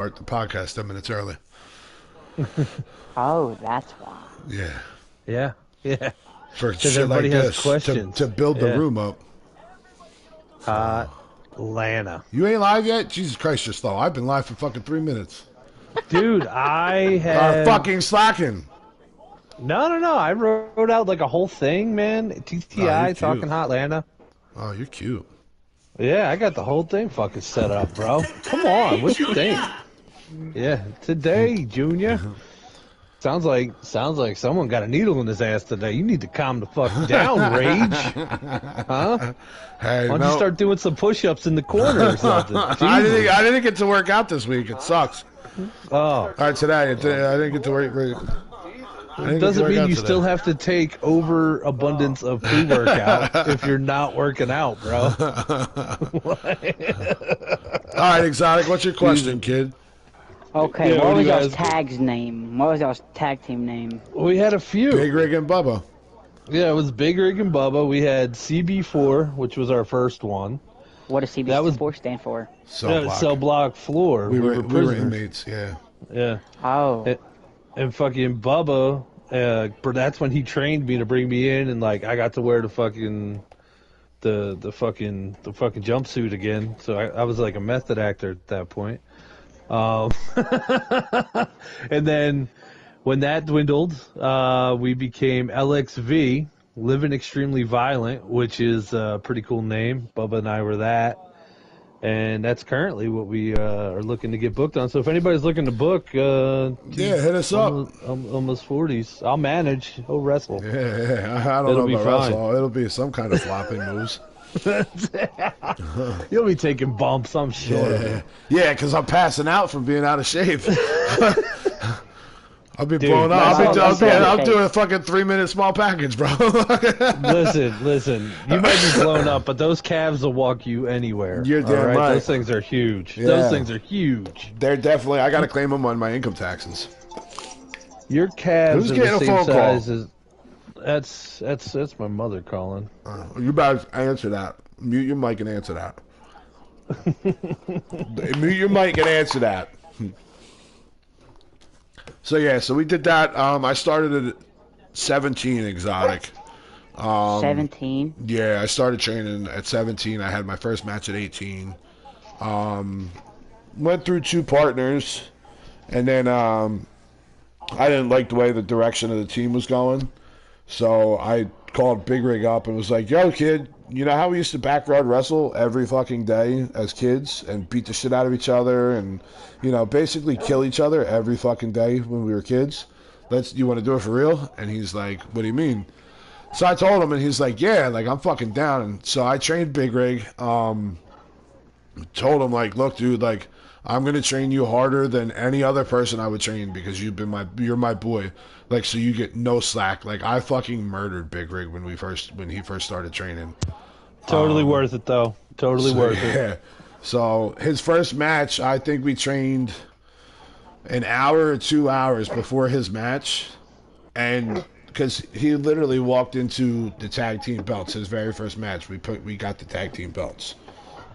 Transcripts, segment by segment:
start the podcast 10 minutes early. Oh, that's why. Yeah. Yeah, yeah. For Because shit like everybody has this. To questions. build the Yeah. room up. Atlanta. You ain't live yet? Jesus Christ, you're slow. I've been live for fucking 3 minutes. Dude, I had... Fucking slacking. No. I wrote out like a whole thing, man. TTI, cute. talking hot Atlanta. Oh, you're cute. Yeah, I got the whole thing fucking set up, bro. Come on, what you think? Yeah, today, Junior. Sounds like someone got a needle in his ass today. You need to calm the fuck down, Rage. Huh? Hey, Why don't you start doing some push-ups in the corner or something? I didn't get to work out this week. It sucks. Oh. All right, today I didn't get to work. It doesn't mean you still have to take overabundance of pre-workout if you're not working out, bro. All right, Exotic, what's your question, kid? Okay, Yeah, what was you y'all's guys- tag's name? What was y'all's tag team name? We had a few. Big Rig and Bubba. Yeah, it was Big Rig and Bubba. We had CB4, which was our first one. What does CB4 stand for? Cell block floor. We were prisoners. inmates, yeah. Yeah. Oh. And fucking Bubba, that's when he trained me to bring me in, and like I got to wear the fucking jumpsuit again. So I was like a method actor at that point. And then when that dwindled, we became LXV, Living Extremely Violent, which is a pretty cool name. Bubba and I were that. And that's currently what we are looking to get booked on. So if anybody's looking to book, hit us up. Almost 40s. I'll manage. He'll wrestle. Yeah, I don't It'll know be about fine. wrestle. It'll be some kind of flopping moves. You'll be taking bumps, I'm sure. Yeah, because I'm passing out from being out of shape. I'll be Dude, blown up. that's I'm all- doing a fucking 3-minute small package, bro. Listen. You might be blown up, but those calves will walk you anywhere. You're damn all right? right. Those things are huge. Yeah. Those things are huge. They're definitely. I got to claim them on my income taxes. Your calves Who's are getting the a same phone call? size as. That's my mother calling. You better answer that. Mute your mic and answer that. Mute your mic and answer that. So we did that. I started at 17 Exotic. 17? Yeah, I started training at 17. I had my first match at 18. Went through 2 partners, and then I didn't like the way the direction of the team was going. So I called Big Rig up and was like, yo, kid, you know how we used to backyard wrestle every fucking day as kids and beat the shit out of each other and, basically kill each other every fucking day when we were kids? You want to do it for real? And he's like, what do you mean? So I told him, and he's like, yeah, like, I'm fucking down. And so I trained Big Rig. Told him, like, look, dude, like, I'm going to train you harder than any other person I would train because you're my boy. Like, so you get no slack. Like, I fucking murdered Big Rig when he first started training. Totally worth it, though. Totally worth it. Yeah. So his first match, I think we trained an hour or 2 hours before his match. And because he literally walked into the tag team belts, his very first match, we got the tag team belts.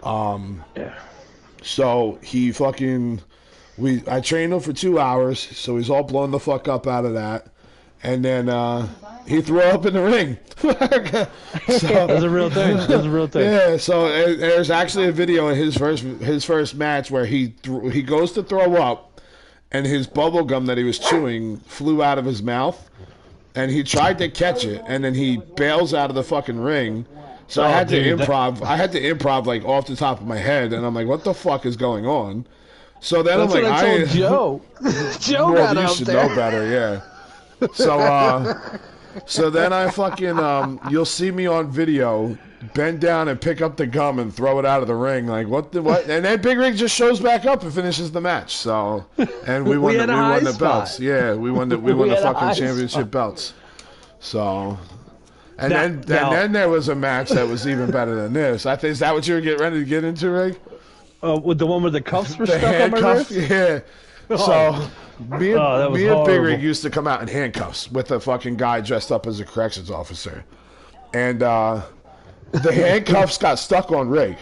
Yeah. So he I trained him for 2 hours, so he's all blown the fuck up out of that. And then he threw up in the ring. That's a real thing. That's a real thing. Yeah, so there's actually a video of his first match where he goes to throw up, and his bubble gum that he was chewing flew out of his mouth, and he tried to catch it, and then he bails out of the fucking ring. So I had to improv like off the top of my head, and I'm like, what the fuck is going on? So then That's I'm what like, I told Joe. Joe well, got you out should there. know better, yeah. So then I fucking you'll see me on video bend down and pick up the gum and throw it out of the ring. Like what? And then Big Rig just shows back up and finishes the match. So and we won had a high the spot. belts. Yeah, we won the We the had a fucking high championship spot. belts. So. And Now- then there was a match that was even better than this. I think is that what you were getting ready to get into, Rig? With the one where the cuffs were The stuck on my handcuff, wrist? yeah. So me and, Oh, that was me and Big Rig horrible. used to come out in handcuffs with a fucking guy dressed up as a corrections officer, and the handcuffs got stuck on Rig,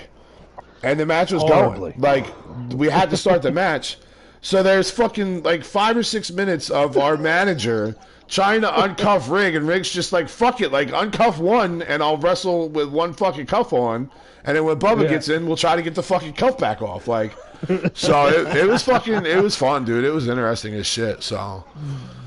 and the match was Horribly. going. Like we had to start the match, So there's fucking like 5 or 6 minutes of our manager trying to uncuff Rig, and Rig's just like, fuck it, like uncuff one, and I'll wrestle with one fucking cuff on, and then when Bubba gets in, we'll try to get the fucking cuff back off. Like, so it was fun, dude. It was interesting as shit. So,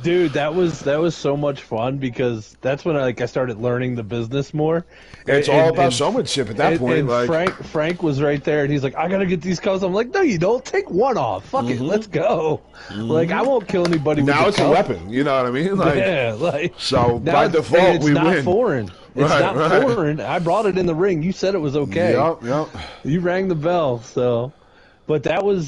dude, that was so much fun because that's when I started learning the business more. It's all about showmanship at that point. And like Frank was right there, and he's like, "I gotta get these cuffs." I'm like, "No, you don't. Take one off. Fuck it, let's go." Like, I won't kill anybody. Now with it's a weapon. You know what I mean? Like, yeah, like so by default we win. It's not foreign. It's not foreign. I brought it in the ring. You said it was okay. Yep. You rang the bell. So, but that was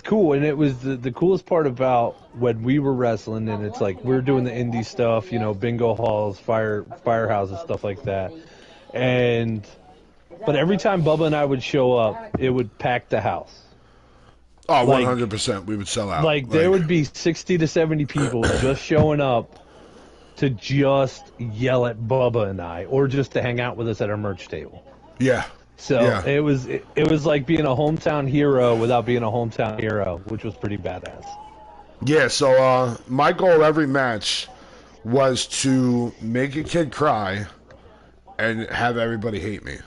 cool, and it was the coolest part about when we were wrestling, and it's like we're doing the indie stuff, bingo halls, firehouses, stuff like that. But every time Bubba and I would show up, it would pack the house. Oh, 100%. We would sell out. Like there would be 60 to 70 people just showing up to just yell at Bubba and I, or just to hang out with us at our merch table. Yeah. So it was like being a hometown hero without being a hometown hero, which was pretty badass. Yeah, so my goal every match was to make a kid cry and have everybody hate me.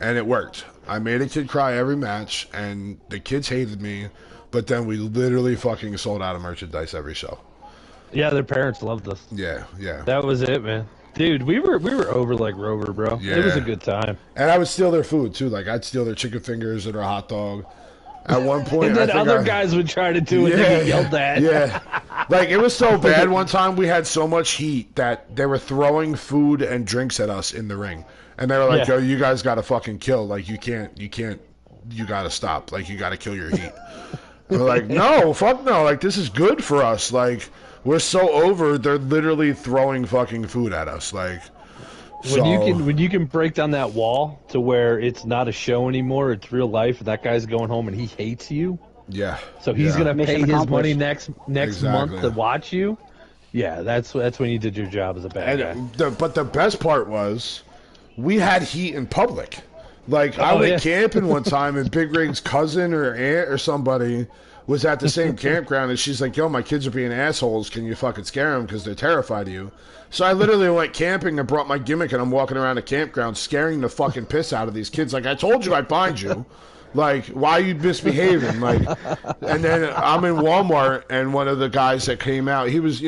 And it worked. I made a kid cry every match, and the kids hated me, but then we literally fucking sold out of merchandise every show. Yeah, their parents loved us. Yeah. That was it, man. Dude, we were over like Rover, bro. Yeah. It was a good time. And I would steal their food, too. Like, I'd steal their chicken fingers and their hot dog. At one point, and then other guys would try to do it and they get yelled at. Yeah. Like, it was so bad one time we had so much heat that they were throwing food and drinks at us in the ring. And they were like, yo, you guys got to fucking kill. Like, you got to stop. Like, you got to kill your heat. And we're like, no, fuck no. Like, this is good for us. Like, we're so over, they're literally throwing fucking food at us. Like, when you can break down that wall to where it's not a show anymore, it's real life, and that guy's going home and he hates you. Yeah. So he's going to pay his money next Exactly. month to watch you. Yeah, that's when you did your job as a bad guy. But the best part was, we had heat in public. Like, I went camping one time, and Big Rig's cousin or aunt or somebody was at the same campground, and she's like, yo, my kids are being assholes. Can you fucking scare them because they're terrified of you? So I literally went camping and brought my gimmick, and I'm walking around the campground scaring the fucking piss out of these kids. Like, I told you I'd find you. Like, why are you misbehaving? Like, and then I'm in Walmart, and one of the guys that came out, he was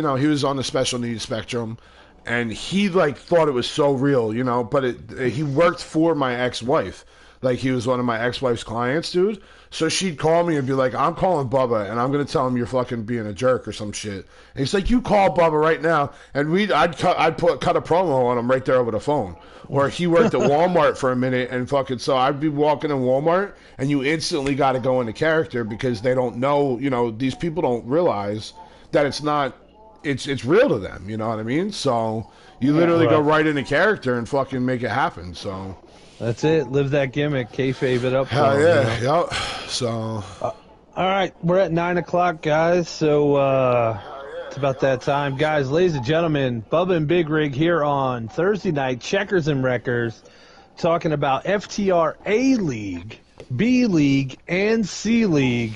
on the special needs spectrum, and he, like, thought it was so real, but he worked for my ex-wife. Like, he was one of my ex-wife's clients, dude. So she'd call me and be like, I'm calling Bubba, and I'm going to tell him you're fucking being a jerk or some shit. And he's like, you call Bubba right now. And I'd cut a promo on him right there over the phone. Or he worked at Walmart for a minute, and fucking, so I'd be walking in Walmart, and you instantly got to go into character because they don't know, these people don't realize that it's not, it's real to them, you know what I mean? So you literally go right into character and fucking make it happen, so. That's it. Live that gimmick. Kayfabe it up. Hell yeah. Yep. So. All right. We're at 9 o'clock, guys. So it's about that time. Guys, ladies and gentlemen, Bubba and Big Rig here on Thursday night, Checkers and Wreckers, talking about FTR A-League, B-League, and C-League.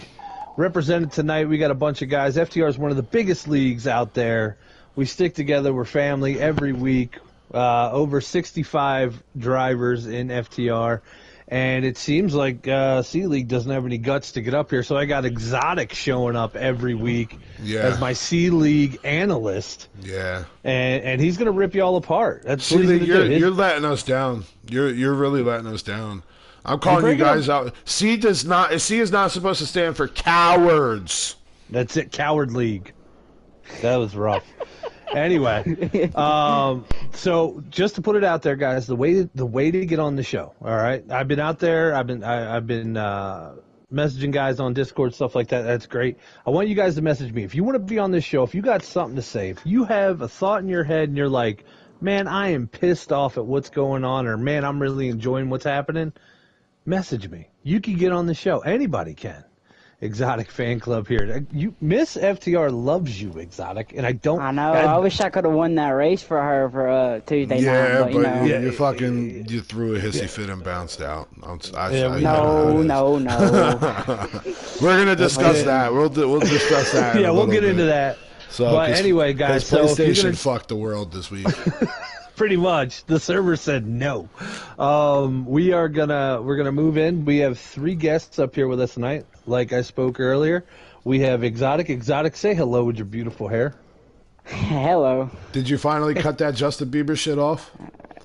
Represented tonight, we got a bunch of guys. FTR is one of the biggest leagues out there. We stick together. We're family every week. Over 65 drivers in FTR, and it seems like C-League doesn't have any guts to get up here, so I got Exotic showing up every week as my C-League analyst. Yeah. And he's going to rip you all apart. That's what he's gonna do. You're letting us down. You're really letting us down. I'm calling you guys out. C is not supposed to stand for cowards. That's it, Coward League. That was rough. Anyway, so just to put it out there, guys, the way to get on the show. All right, I've been out there. I've been messaging guys on Discord, stuff like that. That's great. I want you guys to message me if you want to be on this show. If you got something to say, if you have a thought in your head and you're like, man, I am pissed off at what's going on, or man, I'm really enjoying what's happening, message me. You can get on the show. Anybody can. Exotic fan club here. Miss FTR loves you, Exotic, and I don't. I know. I wish I could have won that race for her for Tuesday night. But, you threw a hissy fit and bounced out. No. We're gonna discuss that. We'll discuss that. Yeah, we'll get into that. So, but anyway, guys, so PlayStation fucked the world this week. Pretty much, the server said no. We're gonna move in. We have 3 guests up here with us tonight. Like I spoke earlier, we have Exotic. Exotic, say hello with your beautiful hair. Hello. Did you finally cut that Justin Bieber shit off?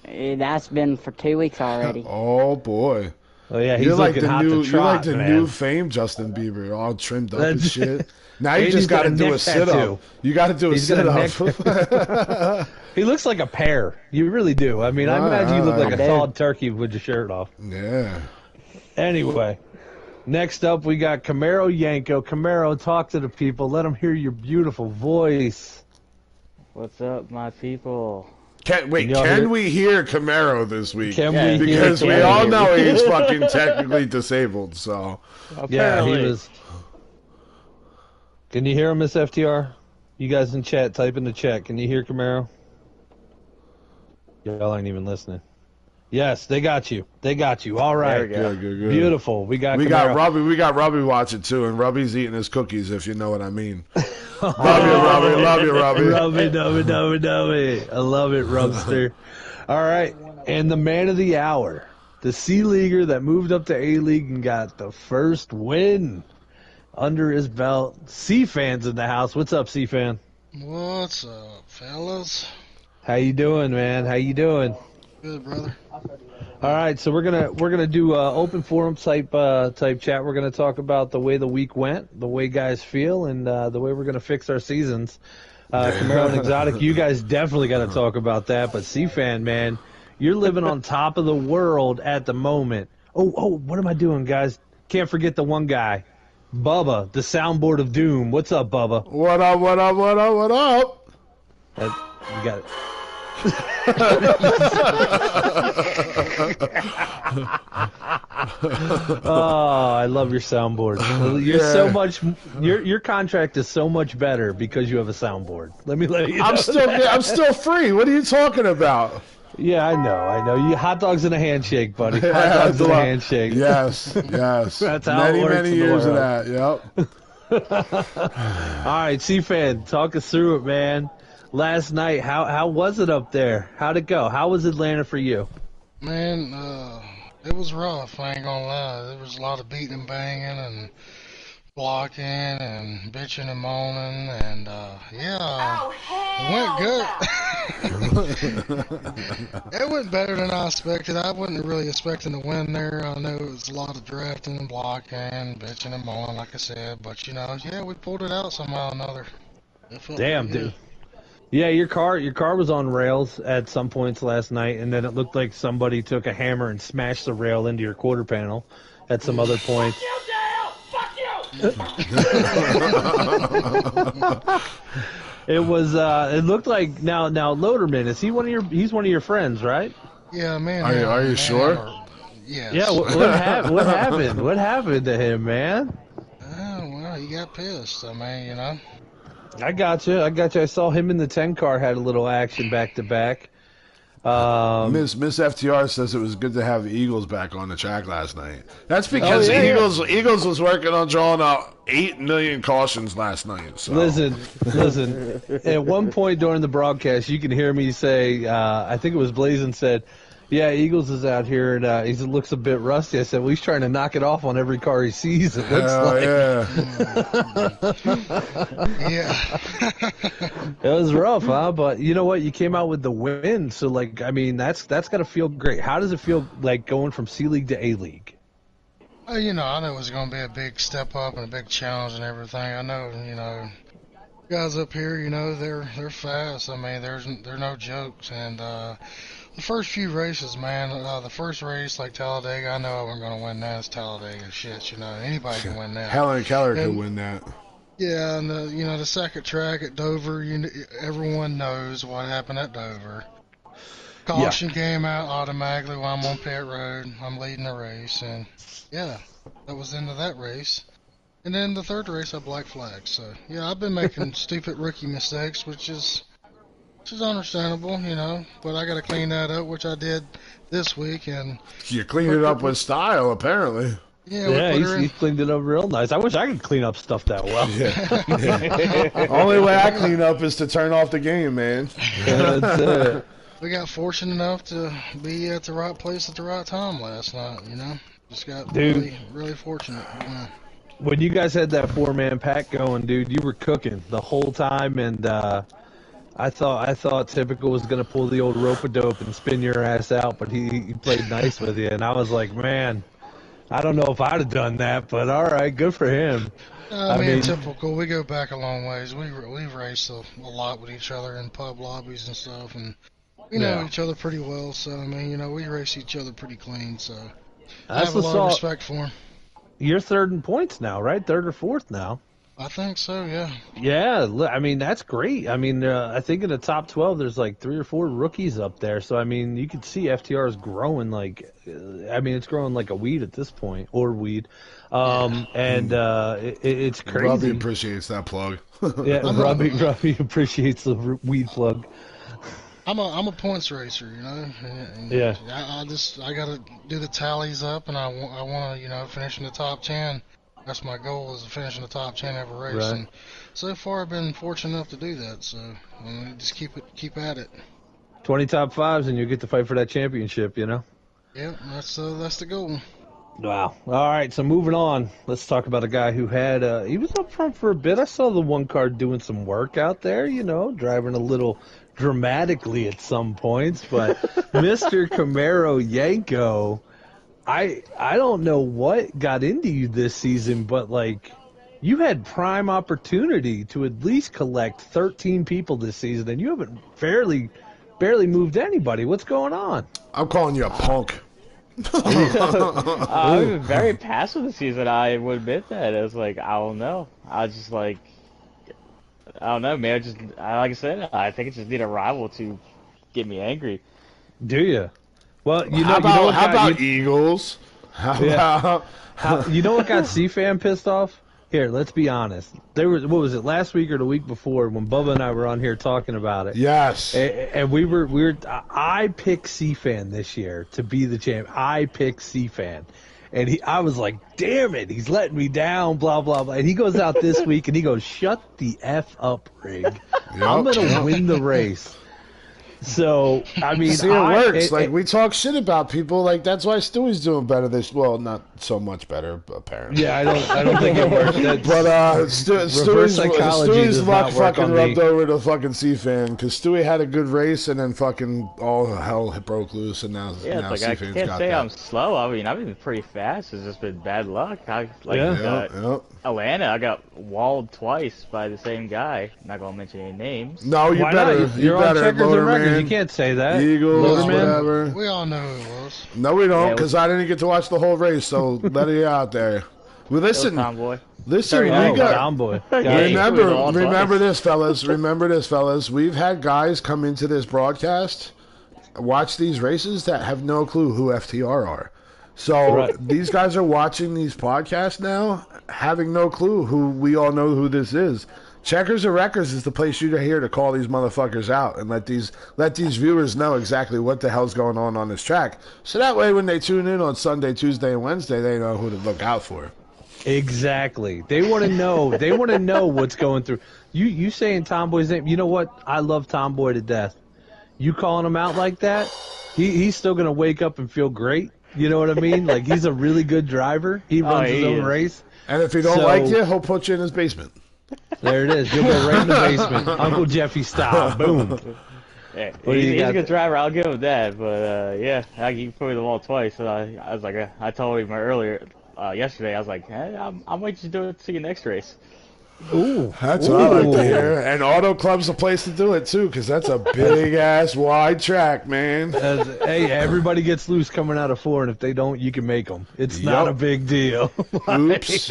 That's been for 2 weeks already. Oh boy. Oh yeah, he's looking hot to trot, You're like the man. new fame Justin Bieber, all trimmed up and shit. Now you just got to do a sit-up. You got to do a sit-up. He looks like a pear. You really do. I mean, I imagine you look like a thawed turkey with your shirt off. Yeah. Anyway, next up we got Camaro Yanko. Camaro, talk to the people. Let them hear your beautiful voice. What's up, my people? Can we hear Camaro this week? Because we all know he's fucking technically disabled, so. Yeah, he was. Can you hear him, Miss FTR? You guys in chat, type in the chat. Can you hear Camaro? Y'all ain't even listening. Yes, they got you. They got you. All right. Good. Beautiful. We got Robbie. We got Robbie watching too, and Robbie's eating his cookies, if you know what I mean. Robbie. Love you, Robbie. Robbie. I love it, Rubster. All right. And the man of the hour, the C-Leaguer that moved up to A-League and got the first win under his belt. C-Fan's in the house. What's up, C-Fan? What's up, fellas? How you doing, man? How you doing? Good, brother. All right, so we're gonna do open forum type chat. We're gonna talk about the way the week went, the way guys feel, and the way we're gonna fix our seasons. Camaro and Exotic, you guys definitely got to talk about that. But C-Fan, man, you're living on top of the world at the moment. Oh, what am I doing, guys? Can't forget the one guy, Bubba, the soundboard of doom. What's up, Bubba? What up? You got it. Oh, I love your soundboard. You're so much. Your contract is so much better because you have a soundboard. Let me let you know. I'm still free. What are you talking about? Yeah, I know. You hot dogs and a handshake, buddy. Hot dogs and a handshake. Yes. That's how it works. Many years of that. Yep. All right, C-Fan, talk us through it, man. Last night, how was it up there? How'd it go? How was Atlanta for you? Man, it was rough, I ain't gonna lie. There was a lot of beating and banging and blocking and bitching and moaning, and it went good. It went better than I expected. I wasn't really expecting to win there. I know it was a lot of drafting and blocking, bitching and moaning, like I said, but we pulled it out somehow or another. Damn, dude. Yeah, your car was on rails at some points last night, and then it looked like somebody took a hammer and smashed the rail into your quarter panel at some other point. Fuck you! It was. It looked like now Loderman. Is he he's one of your friends, right? Yeah, man. Are you sure? Yes. Yeah. What happened? What happened to him, man? Oh, well, he got pissed. I mean, I got you. I saw him in the 10 car had a little action back to back. Miss FTR says it was good to have the Eagles back on the track last night. That's because Eagles was working on drawing out 8 million cautions last night. So. Listen. At one point during the broadcast, you can hear me say, I think it was Blazin said, "Yeah, Eagles is out here and he looks a bit rusty." I said, "Well, he's trying to knock it off on every car he sees." It looks like. Yeah. It was rough, huh? But you know what? You came out with the win, so that's got to feel great. How does it feel like going from C League to A League? Well, I know it was going to be a big step up and a big challenge and everything. I know, guys up here, they're fast. I mean, they're no jokes. And the first few races, man, the first race, like Talladega, I know I wasn't going to win that. It's Talladega shit, Anybody can win that. Helen Keller could win that. Yeah, and the second track at Dover, everyone knows what happened at Dover. Caution came out automatically while I'm on pit road. I'm leading the race, and that was the end of that race. And then the third race, I black flagged. So yeah, I've been making stupid rookie mistakes, which is understandable, you know. But I got to clean that up, which I did this week. And You cleaned it up with style, apparently. yeah, we Yeah, put her he's in. cleaned it up real nice. I wish I could clean up stuff that well. Only way I clean up is to turn off the game, man. That's it. We got fortunate enough to be at the right place at the right time last night, you know. Just got Dude. really, really fortunate. Yeah. When you guys had that 4-man pack going, dude, you were cooking the whole time, and I thought Typical was gonna pull the old rope-a-dope and spin your ass out, but he played nice with you, and I was like, man, I don't know if I'd have done that, but all right, good for him. I Me mean- and Typical, we go back a long ways. We've raced a lot with each other in pub lobbies and stuff, and we know Yeah. each other pretty well. So I mean, you know, we race each other pretty clean. So I That's have a lot of what's respect for him. You're third in points now, right? Third or fourth now. I think so. Yeah. Yeah, I mean, that's great. I mean, I think in the top 12, there's like 3 or 4 rookies up there. So, I mean, you can see FTR is growing like, it's growing like a weed at this point, or weed. And it's crazy. Robbie appreciates that plug. Yeah, Robbie appreciates the weed plug. I'm a points racer, you know. And Yeah. I gotta do the tallies up, and I want to, you know, finish in the top 10. That's my goal, is to finish in the top 10 every race. Right. And so far, I've been fortunate enough to do that. So just keep at it. 20 top 5s, and you get to fight for that championship, you know? Yeah, that's the goal. Wow. All right, so moving on. Let's talk about a guy who had, he was up front for a bit. I saw the one car doing some work out there, you know, driving a little dramatically at some points. But Mr. Camaro Yanko, I don't know what got into you this season, but, like, you had prime opportunity to at least collect 13 people this season, and you haven't barely moved anybody. What's going on? I'm calling you a punk. I've been very passive this season. I would admit that. It was like, I don't know. I just like, I don't know, man. Like I said, I think I just need a rival to get me angry. Do you? Well, you know, How you know what about got you- Eagles? How Yeah. about You know what got C-Fan pissed off? Here, let's be honest. There was, what was it, last week or the week before, when Bubba and I were on here talking about it. yes? And we were. I picked C-Fan this year to be the champ. I picked C-Fan. And I was like, damn it, he's letting me down, blah, blah, blah. And he goes out this week and he goes, shut the F up, Rig. I'm going to win the race. So, I mean, See, it works. Like, we talk shit about people. Like, that's why Stewie's doing better this. Well, not so much better, apparently. yeah, I don't think it works. That's, But Stewie's psychology does luck not work fucking on rubbed me. over to fucking C-Fan, because Stewie had a good race and then fucking all hell broke loose, and now Yeah, now it's like I C-Fan's can't got say that. I'm slow. I mean, I've been pretty fast. It's just been bad luck. Yeah. Yep. Atlanta, I got walled twice by the same guy. Not gonna mention any names. No, you Why better. not? You You're on better, checkers and Motorman, records. You can't say that. Eagles, Motorman? whatever. We all know who it was. No, we don't, Yeah, because I didn't get to watch the whole race, so let it out there. Well, listen, Tomboy. listen, we Oh, got... Tomboy. Yeah, Got he it. was all Remember twice. this, fellas. Remember this, fellas. We've had guys come into this broadcast, watch these races that have no clue who FTR are. So Right. these guys are watching these podcasts now, having no clue who we all know who this is. Checkers or Wreckers is the place you're here to call these motherfuckers out and let these viewers know exactly what the hell's going on this track. So that way, when they tune in on Sunday, Tuesday, and Wednesday, they know who to look out for. Exactly. They want to know. They want to know what's going through. You saying Tomboy's name? You know what? I love Tomboy to death. You calling him out like that? He's still gonna wake up and feel great. You know what I mean? Like, he's a really good driver. He runs his he own is. race. And if he don't So- like you, he'll put you in his basement. There it is. You'll go right in the basement, Uncle Jeffy style. Boom. Yeah, What do you he's got a good there? driver. I'll give him that. But yeah, he put me the wall twice. So I was like, I told him earlier yesterday. I was like, hey, I'm waiting to do it to your next race. Ooh. That's what I like to hear. And Auto Club's the place to do it, too, because that's a big-ass wide track, man. Hey, everybody gets loose coming out of 4, and if they don't, you can make them. It's not Yup. a big deal. Oops.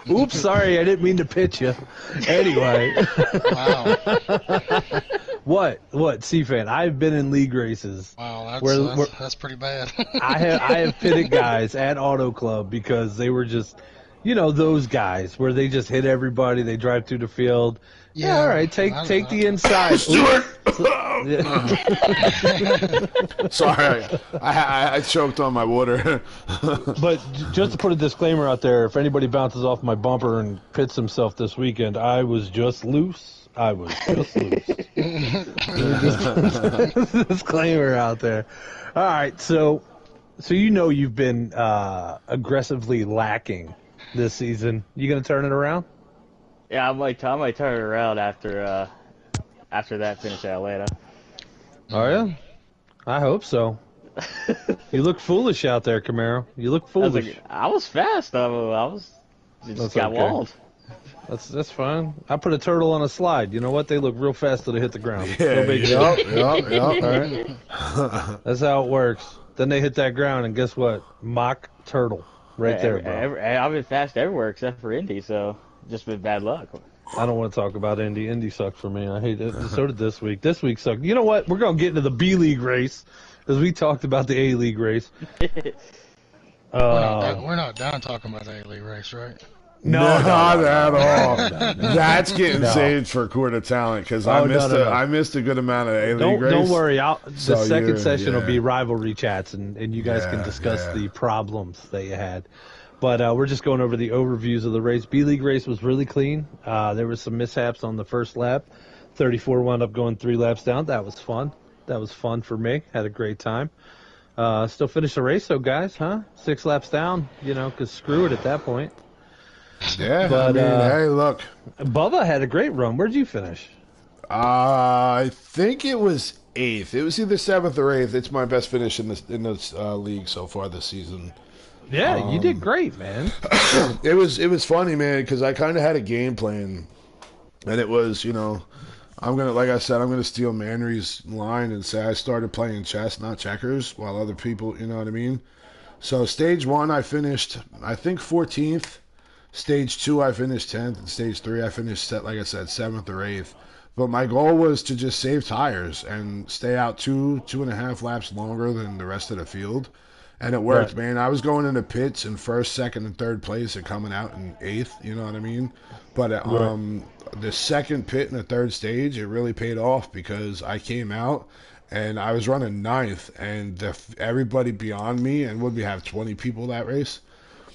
Oops, sorry, I didn't mean to pitch you. Anyway, Wow. what, C-Fan? I've been in league races. Wow, We're- that's pretty bad. I have pitted guys at Auto Club because they were just you know, those guys where they just hit everybody, they drive through the field. Yeah, all right, take the inside. Stuart! Yeah. Sorry, I choked on my water. But just to put a disclaimer out there, if anybody bounces off my bumper and pits himself this weekend, I was just loose. I was just loose. Disclaimer out there. All right, so you know you've been aggressively lacking this season. You gonna turn it around? Yeah, I might turn it around after that finish at Atlanta. Oh yeah, I hope so. You look foolish out there, Camaro. You look foolish. I was fast though. I was just That's got okay. walled. That's fine. I put a turtle on a slide. You know what? They look real fast till they hit the ground. Yeah, No big deal. yep. All right. That's how it works. Then they hit that ground, and guess what? Mock turtle, right there, bro. I've been fast everywhere except for Indy, so just been bad luck. I don't want to talk about Indy. Indy sucked for me. I hate it. So did this week. This week sucked. You know what? We're gonna get into the B League race because we talked about the A League race. We're not done talking about the A-League race, right? No, not at all. That's getting No. saved for Court of Talent because Oh, no. I missed a good amount of A-League race. Don't worry. The So second you're- session will yeah. be rivalry chats, and you guys can Yeah, discuss yeah. the problems that you had. But we're just going over the overviews of the race. B-League race was really clean. There was some mishaps on the first lap. 34 wound up going 3 laps down. That was fun. That was fun for me. Had a great time. Still finished the race, though, guys, huh? 6 laps down, you know, because screw it at that point. Yeah, But, hey, look. Bubba had a great run. Where'd you finish? I think it was 8th. It was either 7th or 8th. It's my best finish in this league so far this season. Yeah, you did great, man. It was funny, man, because I kind of had a game plan, and it was, you know, I'm gonna steal Manry's line and say I started playing chess, not checkers, while other people, you know what I mean. So stage 1, I finished, I think 14th. Stage 2, I finished 10th, and stage 3, I finished, like I said, 7th or 8th. But my goal was to just save tires and stay out 2.5 laps longer than the rest of the field. And it worked, man. I was going into pits in 1st, 2nd, and 3rd place and coming out in 8th, you know what I mean? But the second pit in the 3rd stage, it really paid off because I came out and I was running 9th, and everybody beyond me, and would we have 20 people that race?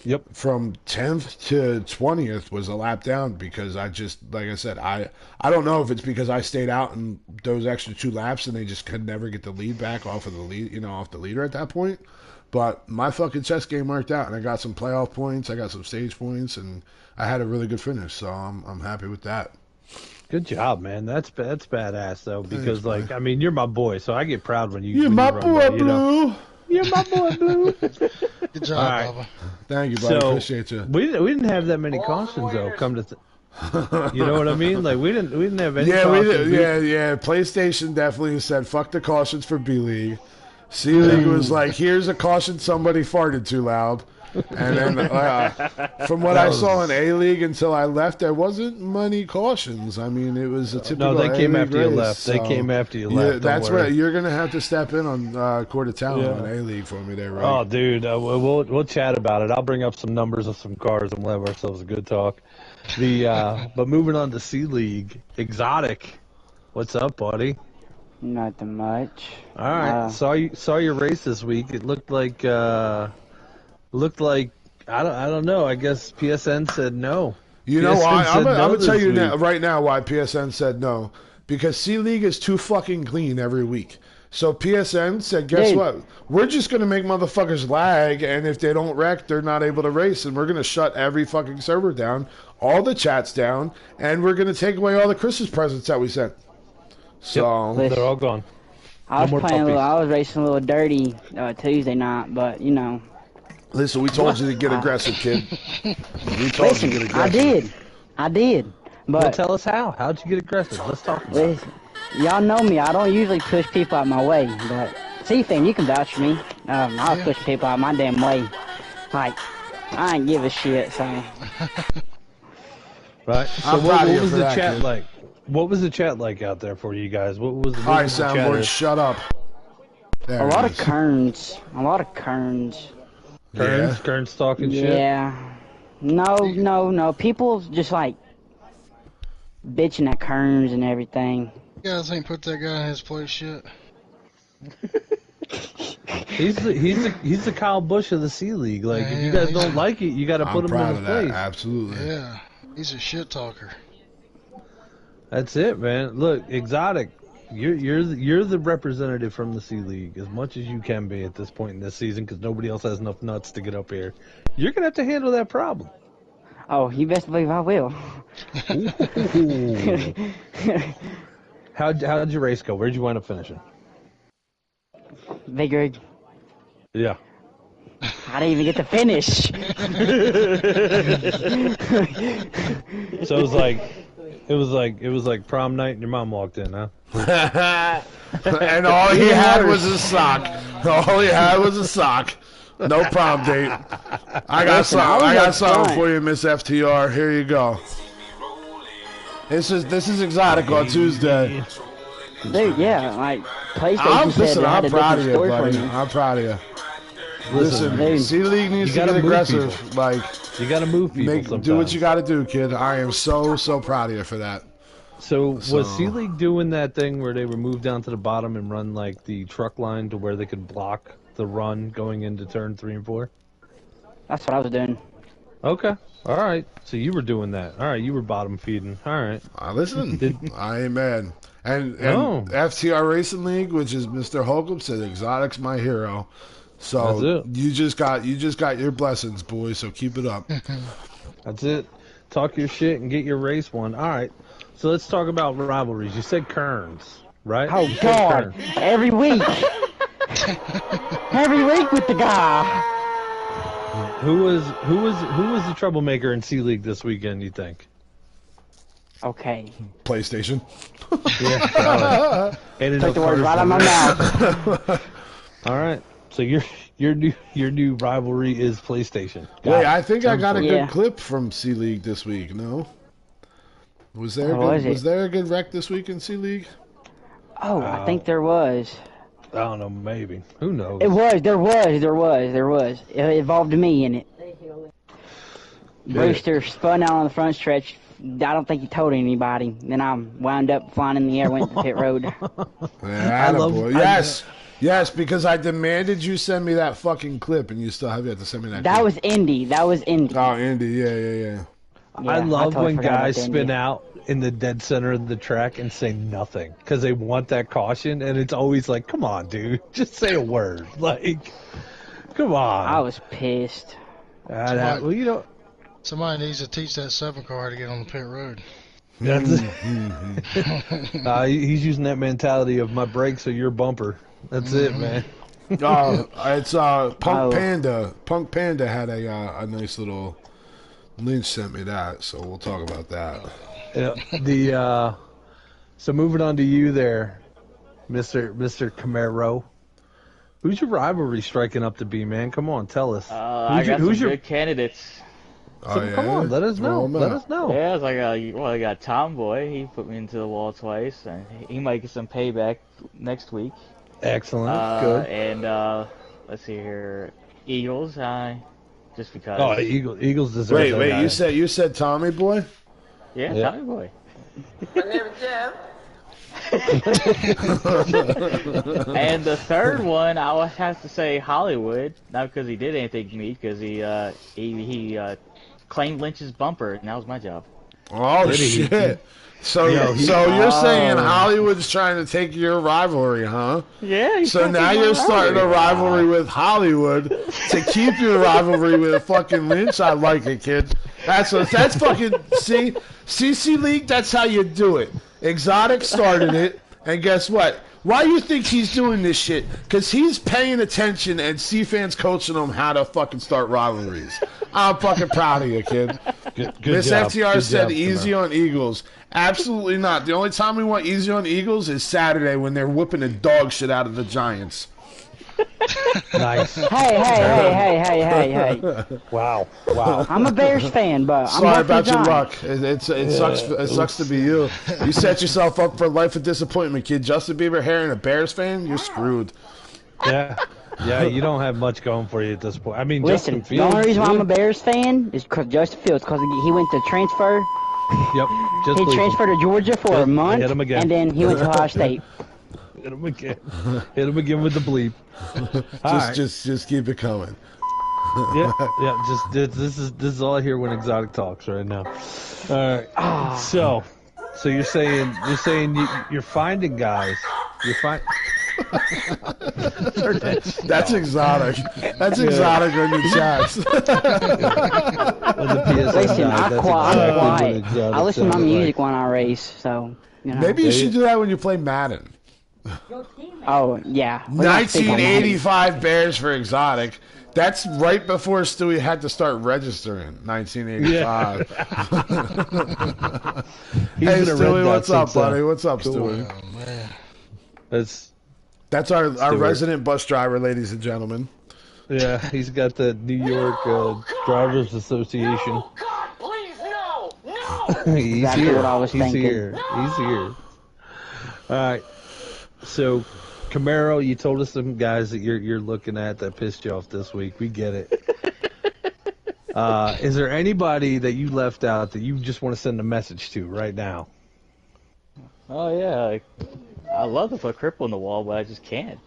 Yep. From 10th to 20th was a lap down because I just, like I said, I don't know if it's because I stayed out in those extra 2 laps and they just could never get the lead back off of the lead, you know, off the leader at that point. But my fucking chess game worked out, and I got some playoff points, I got some stage points, and I had a really good finish, so I'm happy with that. Good job, man. That's badass though, because Thanks, like I mean, you're my boy, so I get proud when you. You're when my you run boy, well, you know? Blue. You're my boy, Blue. Good job, All right. Bubba. Thank you, buddy. So Appreciate you. we didn't have that many cautions though. Come to, you know what I mean? Like we didn't have any. Yeah, we cautions. did. Yeah. PlayStation definitely said fuck the cautions for B League. C League was like, here's a caution somebody farted too loud. And then from what I saw in A League until I left, there wasn't many cautions. I mean, it was a typical. No, they came A-League after you race, left. They so- came after you Yeah, left. Don't that's worry. right. You're gonna have to step in on Court of Talent Yeah. on A League for me there, right? Oh, dude, we'll chat about it. I'll bring up some numbers of some cars and we'll have ourselves a good talk. But moving on to C League, Exotic. What's up, buddy? Nothing much. All right, saw your race this week. It looked like I don't know. I guess PSN said no. You know PSN why? said I'm no gonna tell this you week. now, right now why PSN said no. Because C League is too fucking clean every week. So PSN said, guess Dude. what? We're just gonna make motherfuckers lag, and if they don't wreck, they're not able to race, and we're gonna shut every fucking server down, all the chats down, and we're gonna take away all the Christmas presents that we sent. So They're all gone. I was more playing a little, puppies. I was racing a little dirty Tuesday night, but you know, listen, we told you to get aggressive, kid. We told you to get aggressive. I did, Well, but tell us how. How'd you get aggressive? Let's talk about it. listen, y'all know me. I don't usually push people out my way, but C-Thing, you can vouch for me. I was pushing people out my damn way. Like, I ain't give a shit, so. Right. So I'm what proud of you was for the that, chat kid. like? What was the chat like out there for you guys? What was the All right, the chat soundboard, is? shut up. There A it lot is. of kerns. A lot of kerns. Kearns talking shit. Yeah. No. People just like bitching at Kearns and everything. You guys ain't put that guy in his place yet. He's the Kyle Busch of the C League. Like, if you guys don't like it, you got to put him in his place. Absolutely. Yeah, he's a shit talker. That's it, man. Look, Exotic, you're the representative from the C League as much as you can be at this point in this season because nobody else has enough nuts to get up here. You're gonna have to handle that problem. Oh, you best believe I will. How'd your race go? Where'd you wind up finishing? Big Rig. Yeah. I didn't even get to finish. So it was like prom night and your mom walked in, huh? And all he had was a sock. All he had was a sock. No prom date. I got something for you, Miss FTR. Here you go. This is Exotic on Tuesday. Dude, yeah, like PlayStation said they had I'm a proud of different you, story for buddy. me. I'm proud of you. Listen, dude. C League needs to gotta get move aggressive. people. Like, you got to move people sometimes. do what you got to do, kid. I am so proud of you for that. So was C League doing that thing where they would move down to the bottom and run like the truck line to where they could block the run going into turn 3 and 4? That's what I was doing. Okay. All right. So you were doing that. All right. You were bottom feeding. All right. Listen, I ain't mad. And No. FTR Racing League, which is Mr. Holcomb, said Exotic's my hero. So That's it. you just got your blessings, boy. So keep it up. That's it. Talk your shit and get your race won. All right. So let's talk about rivalries. You said Kearns, right? Oh You said God! Kearns. Every week, every week with the guy. Who was the troublemaker in C League this weekend? You think? Okay, PlayStation. Yeah. Probably. And took the words right out of my mouth. All right. So your new rivalry is PlayStation. Wait, I think I got a Yeah. good clip from C League this week. No, was there Oh, was it? was there a good wreck this week in C League? Oh, I think there was. I don't know. Maybe. Who knows? There was. It involved me in it. Brewster spun out on the front stretch. I don't think he told anybody. Then I wound up flying in the air, went to pit road. Yeah, love- boy. Yes, because I demanded you send me that fucking clip, and you still have yet to send me that. That clip. was Indy. Oh, Indy. Yeah. Yeah, I love totally when forgot about guys the spin Indy. out in the dead center of the track and say nothing because they want that caution, and it's always like, "Come on, dude, just say a word." Like, come on. I was pissed. Well, you know, Somebody needs to teach that 7 car how to get on the pit road. that's he's using that mentality of my brakes are your bumper. That's it, man. It's Punk Oh. Panda. Punk Panda had a nice little. Lynch sent me that, so we'll talk about that. Yeah, so moving on to you there, Mr. Camaro. Who's your rivalry striking up to be, man? Come on, tell us. I got some good candidates. Oh, yeah? Come on, let us know. Throw 'em Let out. us know. Yeah, it's like I got Tomboy. He put me into the wall twice, and he might get some payback next week. Excellent. Good. And let's see here, Eagles. Just because. Oh, Eagles deserve that Wait! guy. You said Tommy Boy? Yeah, Yeah. Tommy Boy. My name is Jeff. And the third one, I would have to say Hollywood. Not because he did anything to me, because he claimed Lynch's bumper, and that was my job. Oh Did he? shit! So you're saying Hollywood's trying to take your rivalry, huh? Yeah. So now you're starting a rivalry with Hollywood to keep your rivalry with fucking Lynch. I like it, kid. That's fucking see CC League. That's how you do it. Exotic started it, and guess what? Why do you think he's doing this shit? Because he's paying attention, and C-fans coaching him how to fucking start rivalries. I'm fucking proud of you, kid. Good Miss job. FTR Good said job, easy Camaro. on Eagles. Absolutely not. The only time we want easy on Eagles is Saturday when they're whipping the dog shit out of the Giants. Nice. Hey. Wow. I'm a Bears fan, but I'm Sorry lucky about your Giants. luck. It sucks to be you. You set yourself up for life of disappointment, kid. Justin Bieber hair and a Bears fan, you're screwed. Yeah. Yeah, you don't have much going for you at this point. I mean, Listen, Justin the only Fields. reason why I'm a Bears fan is because Justin Fields, because he went to transfer. Yep. Just He leave him. transferred to Georgia for a month, hit him again. and then he went to Ohio State. Hit him again. Hit him again with the bleep. All right. Just keep it coming. Yeah. Just this is all I hear when Exotic talks right now. All right. So you're saying you're finding guys. That's exotic. That's exotic on your chats. When the PSN Listen, died, I'm that's quiet. exactly what I Exotic listen to my sounded music like. when I race, so you know. Maybe you should do that when you play Madden. Oh yeah. We don't speak on that. 1985 Bears for exotic. That's right before Stewie had to start registering. 1985. He's Hey been a red Stewie, dot what's up, since then. buddy? What's up, Cool. Stewie? Oh, man. That's our Stewie. resident bus driver, ladies and gentlemen. Yeah, he's got the New York Drivers Association. Oh, God, please, no! No! He's Exactly here. what I was He's thinking. here. He's here. All right. So, Camaro, you told us some guys that you're looking at that pissed you off this week. We get it. Is there anybody that you left out that you just want to send a message to right now? Oh yeah, like, I love to put Cripple in the wall, but I just can't.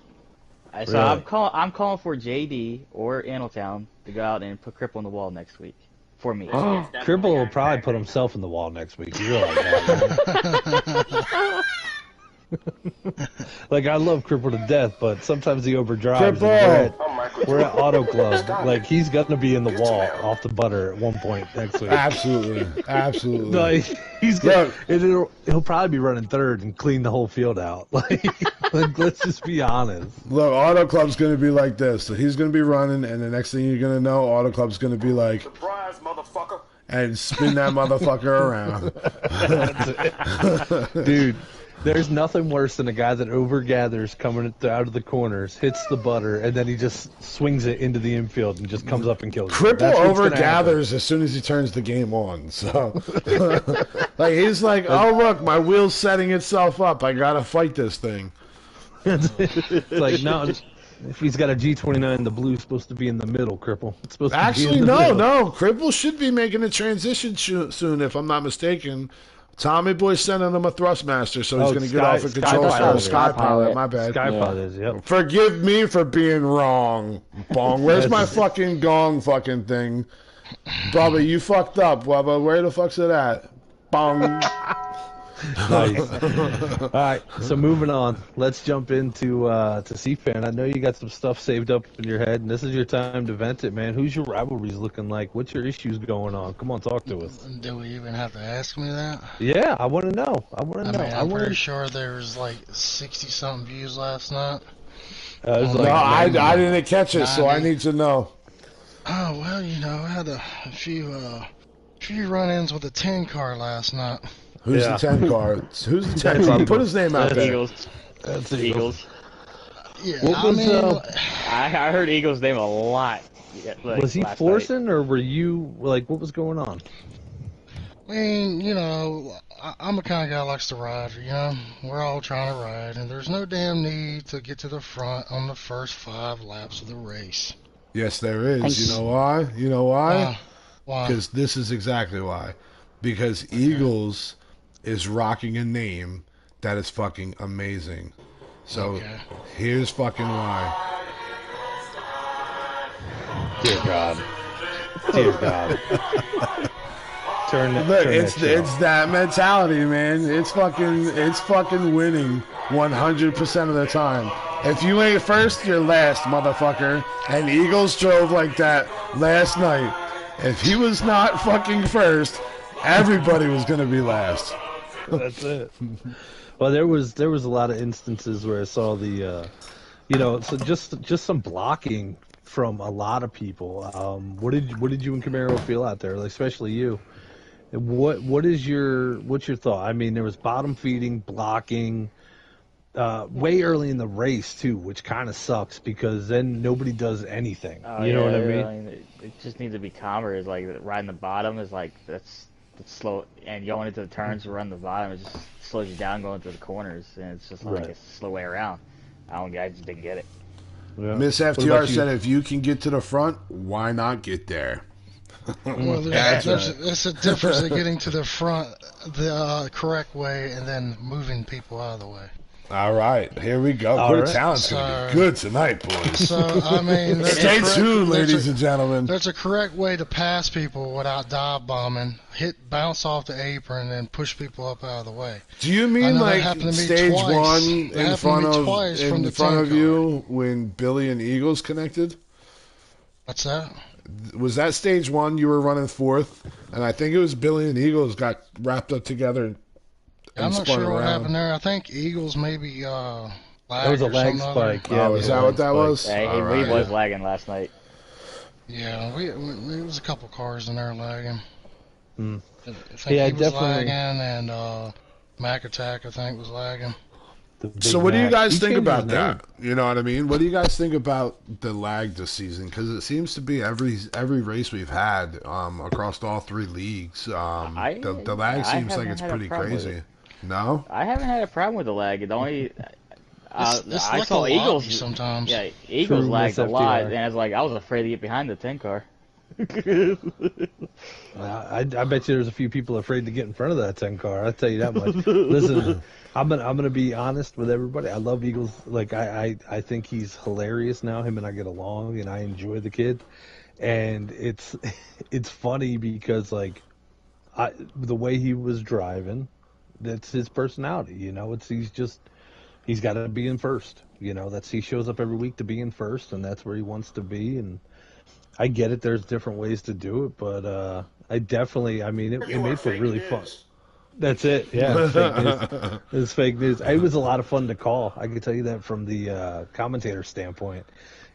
So Really? I'm calling for JD or Annaltown to go out and put Cripple on the wall next week for me. Cripple will probably put himself in the wall next week. You realize that, right? Like, I love Cripple to death, but sometimes he overdrives. Cripple! We're at Auto Club. Like, he's going to be in the wall off the butter at one point next week. Absolutely. Absolutely. No, he's gonna, Look. and he'll probably be running third and clean the whole field out. Like, let's just be honest. Look, Auto Club's going to be like this. So he's going to be running, and the next thing you're going to know, Auto Club's going to be like, Surprise, motherfucker! and spin that motherfucker around. Dude, there's nothing worse than a guy that overgathers coming out of the corners, hits the butter, and then he just swings it into the infield and just comes up and kills you. Cripple That's what's gonna happen. overgathers as soon as he turns the game on. So, like, he's like, oh, look, my wheel's setting itself up. I got to fight this thing. It's like, no, if he's got a G29, the blue's supposed to be in the middle, Cripple. It's supposed to be Actually, in the middle. no. Cripple should be making a transition soon, if I'm not mistaken. Tommy Boy's sending him a Thrustmaster, so he's going to get off of control. Sky Pilot. My bad. Skypod is, yep. Forgive me for being wrong, Bong. Where's my fucking gong fucking thing? Bubba, you fucked up, Bubba. Where the fuck's it at? Bong. Nice. All right, so moving on. Let's jump into to C-Fan. I know you got some stuff saved up in your head, and this is your time to vent it, man. Who's your rivalries looking like? What's your issues going on? Come on, talk to us. Do we even have to ask me that? Yeah, I want to know. I want to know. mean, I I'm want pretty sure there was like 60-something views last night. It's No, like, I didn't catch it, so I need to know. Oh, well, you know, I had a few run-ins with a 10 car last night. Who's Yeah. the 10 car? Who's the 10 car? Put his name out there. Eagles. That's Eagles. Yeah, What I was, mean, I heard Eagles' name a lot. was he last forcing, or were you, like, what was going on? I mean, you know, I'm the kind of guy that likes to ride, you know? We're all trying to ride, and there's no damn need to get to the front on the first 5 laps of the race. Yes, there is. Thanks. You know why? You know why? Why? Because this is exactly why. Because Eagles is rocking a name that is fucking amazing. So Okay. here's fucking why. Dear God. Dear God. Turn that. Look, turn it's that shit it's off. that mentality, man. It's fucking winning 100% of the time. If you ain't first, you're last, motherfucker. And Eagles drove like that last night. If he was not fucking first, everybody was gonna be last. That's it. Well, there was a lot of instances where I saw the, so just some blocking from a lot of people. What did you and Camaro feel out there, like, especially you? What's your thought? I mean, there was bottom feeding, blocking, way early in the race too, which kind of sucks because then nobody does anything. You know what I mean? It just needs to be calmer. Is like riding the bottom is like that's slow, and going into the turns to run the bottom, it just slows you down going to the corners, and it's just like Right. a slow way around. I just didn't get it. Yeah. Miss What FTR about you? said, if you can get to the front, why not get there? Well, there's a difference in getting to the front the correct way and then moving people out of the way. All right, here we go. All Quarter right. talent's going to So- be good tonight, boys. So, I mean, there's a Stay correct- tuned, there's ladies a- and gentlemen. There's a correct way to pass people without dive bombing, bounce off the apron, and then push people up out of the way. Do you I mean know that like happened to me stage twice. one That in happened front to me of twice from in the front 10 of you when Billy and Eagles connected? What's that? Was that stage one? You were running fourth, and I think it was Billy and Eagles got wrapped up together. And I'm not spun sure what around. happened there. I think Eagles maybe lagged That was a or lag something other. spike. Yeah, Oh, it is a that lag what that spike. was? Yeah, All he right. was lagging last night. Yeah, it was a couple cars in there lagging. Hmm. I think Yeah, he was definitely. lagging, and Mac Attack I think was lagging. The Big So, what do you Mac. guys He think changed about his that? You know what I mean? What do you guys think about the lag this season? Because it seems to be every race we've had across all three leagues. The lag I seems like haven't it's had a pretty problem with crazy. it. No? I haven't had a problem with the lag. The only It's I like saw a lobby Eagles sometimes. Yeah, Eagles True, lagged a Miss lot, FDR. and I was like, I was afraid to get behind the 10 car. I bet you there's a few people afraid to get in front of that 10 car. I'll tell you that much. Listen, I'm gonna be honest with everybody. I love Eagles. Like I think he's hilarious now. Him and I get along, and I enjoy the kid. And it's funny because like the way he was driving, that's his personality. You know, he's got to be in first. You know, he shows up every week to be in first, and that's where he wants to be. And I get it. There's different ways to do it, but I mean, it made for really fun. That's it. Yeah, it's fake news. It's fake news. It was a lot of fun to call. I can tell you that from the commentator standpoint,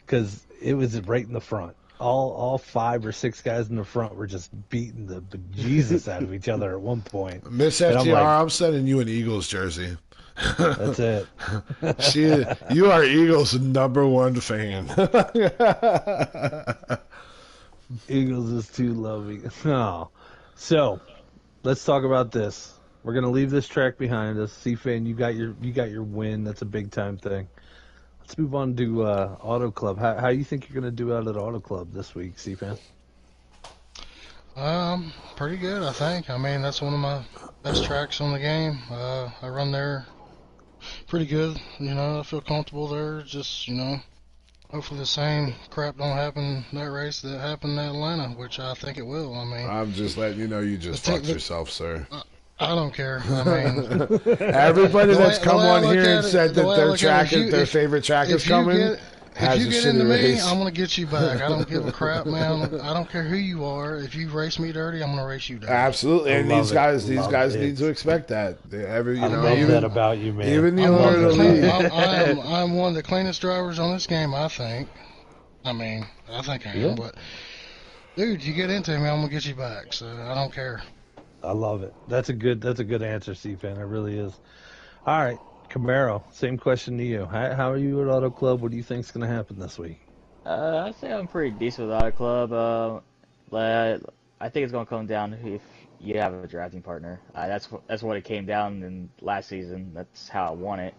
because it was right in the front. All 5 or 6 guys in the front were just beating the bejesus out of each other at one point. Miss And I'm FTR, like- I'm sending you an Eagles jersey. That's it. You are Eagles' #1 fan. Eagles is too loving. Oh. So, let's talk about this. We're gonna leave this track behind us. C-Fan, you got your win. That's a big time thing. Let's move on to Auto Club. How you think you're gonna do out at Auto Club this week, C-Fan? Pretty good, I think. I mean, that's one of my best tracks on the game. I run there pretty good. You know, I feel comfortable there. Just, you know, hopefully the same crap don't happen that race that happened in Atlanta, which I think it will. I mean, I'm just letting you know you just The- fucked the- yourself, sir. I don't care. I mean, Everybody The that's way- come the way I on look here at and it- said the that way I their look at it, track if is you- their if- favorite track is if you coming. get has if a you get shitty into me, race. I'm gonna get you back. I don't give a crap, man. I don't care who you are. If you race me dirty, I'm gonna race you dirty. Absolutely, I and love these it. guys Love it. need to expect that. You I know, love even that about you, man. even the I'm owner of the league. I'm one of the cleanest drivers on this game, I think. I mean, I think I am, Yeah. but dude, you get into me, I'm gonna get you back. So I don't care. I love it. That's a good answer, C-Fan. It really is. All right, Camaro, same question to you. How are you at Auto Club? What do you think's going to happen this week? I'd say I'm pretty decent with Auto Club. But I think it's going to come down to if you have a drafting partner. That's what it came down in last season. That's how I won it.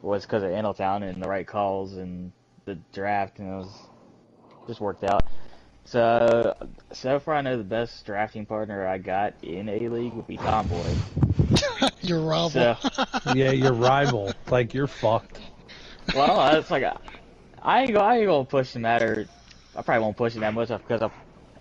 Was because of Intletown and the right calls and the draft, and it was just worked out. So far, I know the best drafting partner I got in A League would be Tomboy. You're rival. So, Yeah, your rival. Like, you're fucked. well, it's like I ain't gonna push him that, or I probably won't push him that much because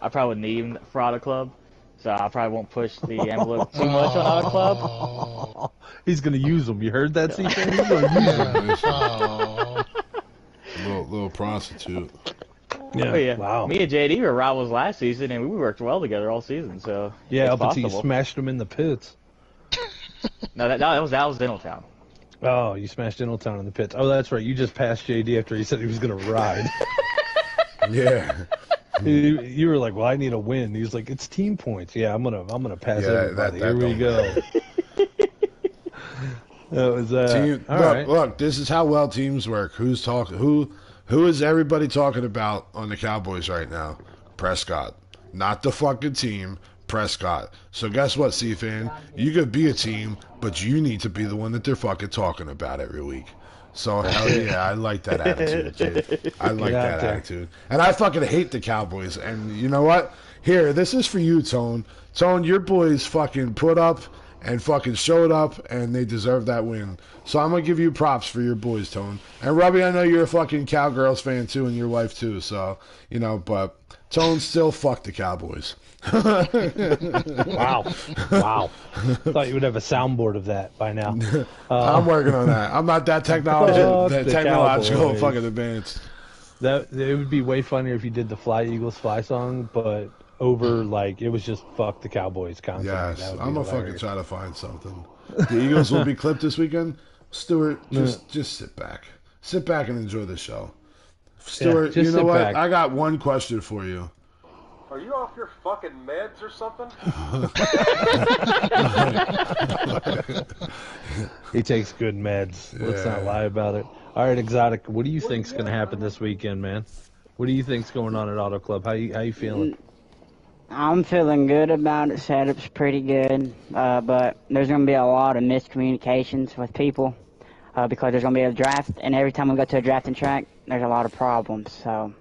I probably would need him for Auto Club. So I probably won't push the envelope too much on Auto Club. Oh, He's going to use them. You heard that, C-Fan? He's going to use them. yeah. Oh. little prostitute. Yeah. But yeah, Wow. me and JD were rivals last season, and we worked well together all season. So Yeah, it's up until you possible. smashed him in the pits. No, that was Intletown. Oh, you smashed Intletown in the pits. Oh, that's right. You just passed JD after he said he was going to ride. Yeah, You were like, "Well, I need a win." He was like, "It's team points." Yeah, I'm gonna pass Yeah, everybody. that Here we go. That was team. all Look, right. look. This is how well teams work. Who's talking? Who is everybody talking about on the Cowboys right now? Prescott, not the fucking team. Prescott. So guess what, C-Fan? You could be a team, but you need to be the one that they're fucking talking about every week. So hell yeah, I like that attitude, kid. I like Get out that there. attitude. And I fucking hate the Cowboys. And you know what? Here, this is for you, Tone. Tone, your boys fucking put up and fucking showed up, and they deserve that win. So I'm gonna give you props for your boys, Tone. And Robbie, I know you're a fucking Cowgirls fan too, and your wife too. So but Tone still fuck the Cowboys. Wow. Thought you would have a soundboard of that by now. I'm working on that. I'm not that Fuck technological the Cowboys. fucking advanced. That it would be way funnier if you did the Fly Eagles Fly song, but over like it was just fuck the Cowboys content. Yes, That would be I'm gonna fucking hilarious. try to find something. The Eagles will be clipped this weekend. Stuart, just sit back. Sit back and enjoy the show. Stuart, just you know sit what? back. I got one question for you. Are you off your fucking meds or something? He takes good meds. Let's not Yeah. lie about it. All right, Exotic, what do you think's going to happen this weekend, man? What do you think's going on at Auto Club? How you feeling? I'm feeling good about it. Setup's pretty good, but there's going to be a lot of miscommunications with people because there's going to be a draft, and every time we go to a drafting track, there's a lot of problems. So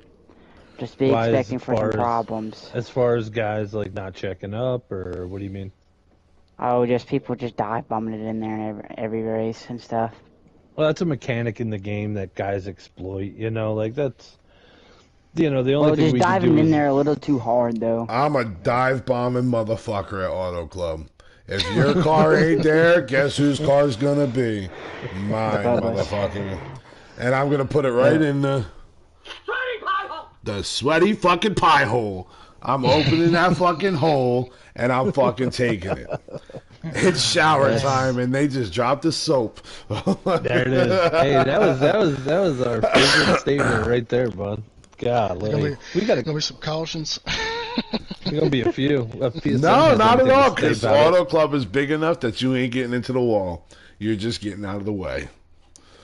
just be Why, as expecting for far some as- problems. As far as guys like not checking up, or what do you mean? Oh, just people just dive bombing it in there in every race and stuff. Well, that's a mechanic in the game that guys exploit. Like that's, the only Well, thing just we can diving do in is, there a little too hard, though. I'm a dive bombing motherfucker at Auto Club. If your car ain't there, guess whose car's gonna be? Mine, Bubba's. motherfucker. And I'm gonna put it right in the sweaty fucking pie hole. I'm opening that fucking hole and I'm fucking taking it. It's shower time and they just dropped the soap. There it is. Hey, that was our favorite statement right there, bud. God, Gonna we got Gonna be some cautions. gonna be a few. No, not at all, because Auto Club is big enough that you ain't getting into the wall. You're just getting out of the way.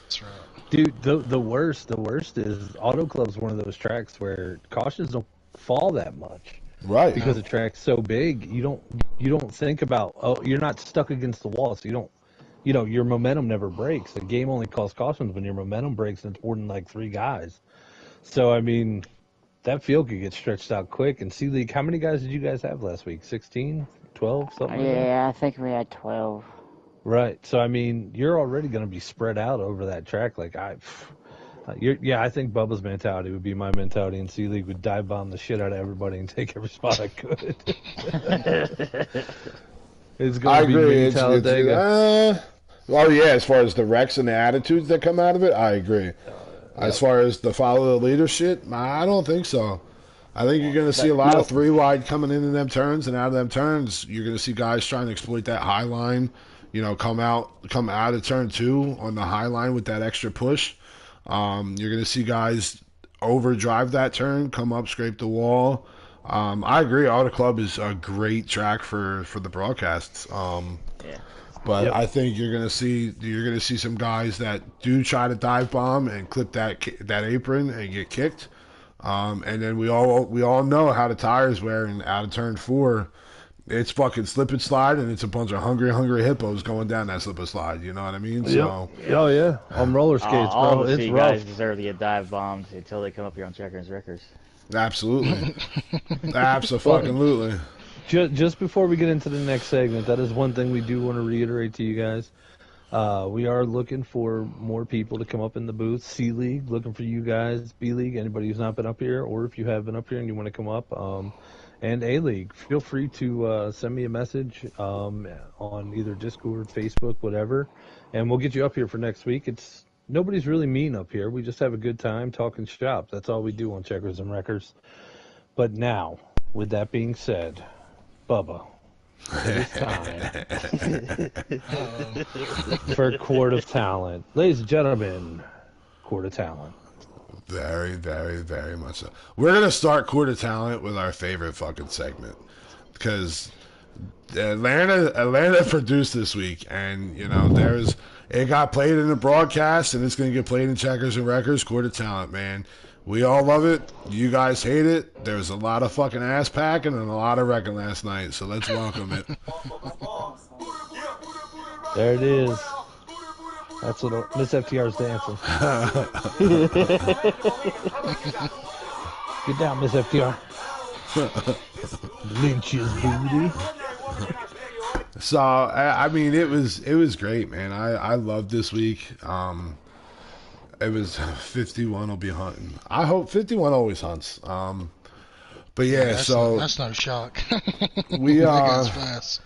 That's right. Dude, the worst is Auto Club's one of those tracks where cautions don't fall that much Right. because the track's so big. You don't think about, you're not stuck against the wall, so you don't, your momentum never breaks. The game only calls cautions when your momentum breaks and it's more than like 3 guys. So I mean, that field could get stretched out quick. And C-League, how many guys did you guys have last week? 16, 12, something like that? Yeah, I think we had 12. Right. So I mean, you're already going to be spread out over that track. Like I think Bubba's mentality would be my mentality, and C League would dive bomb the shit out of everybody and take every spot I could. It's I going to be agree. mini It's, Talladega. well, yeah, as far as the wrecks and the attitudes that come out of it, I agree. As far as the follow the leader shit, I don't think so. I think you're going to see a lot of 3 wide coming into them turns, and out of them turns, you're going to see guys trying to exploit that high line. Come out of turn 2 on the high line with that extra push. You're going to see guys overdrive that turn, come up, scrape the wall. I agree. Auto Club is a great track for the broadcasts. But Yep. I think you're gonna see some guys that do try to dive bomb and clip that apron and get kicked. And then we all know how the tires wear, and out of turn 4, it's fucking slip and slide, and it's a bunch of hungry hippos going down that slip and slide. You know what I mean? So Oh yeah, on roller skates, all bro. of It's you rough. guys deserve to get dive bombed until they come up here on Checkers Records. absolutely, absolutely. Just before we get into the next segment, that is one thing we do want to reiterate to you guys. We are looking for more people to come up in the booth. C League, looking for you guys. B League, anybody who's not been up here, or if you have been up here and you want to come up. And A League, feel free to send me a message on either Discord, Facebook, whatever, and we'll get you up here for next week. Nobody's really mean up here. We just have a good time talking shop. That's all we do on Checkers and Wreckers. But now, with that being said, Bubba, it is time for Court of Talent. Ladies and gentlemen, Court of Talent. Very, very, very much so. We're gonna start Court of Talent with our favorite fucking segment because Atlanta produced this week, and it got played in the broadcast, and it's gonna get played in Checkers and Wreckers. Court of Talent, man. We all love it. You guys hate it. There was a lot of fucking ass packing and a lot of wrecking last night, so let's welcome it. There it is. That's what Miss FTR's dancing. Get down, Miss FTR. Lynch's booty. So I mean, it was great, man. I loved this week. It was 51 will be hunting. I hope 51 always hunts. But yeah, that's no shock. we That guy's fast.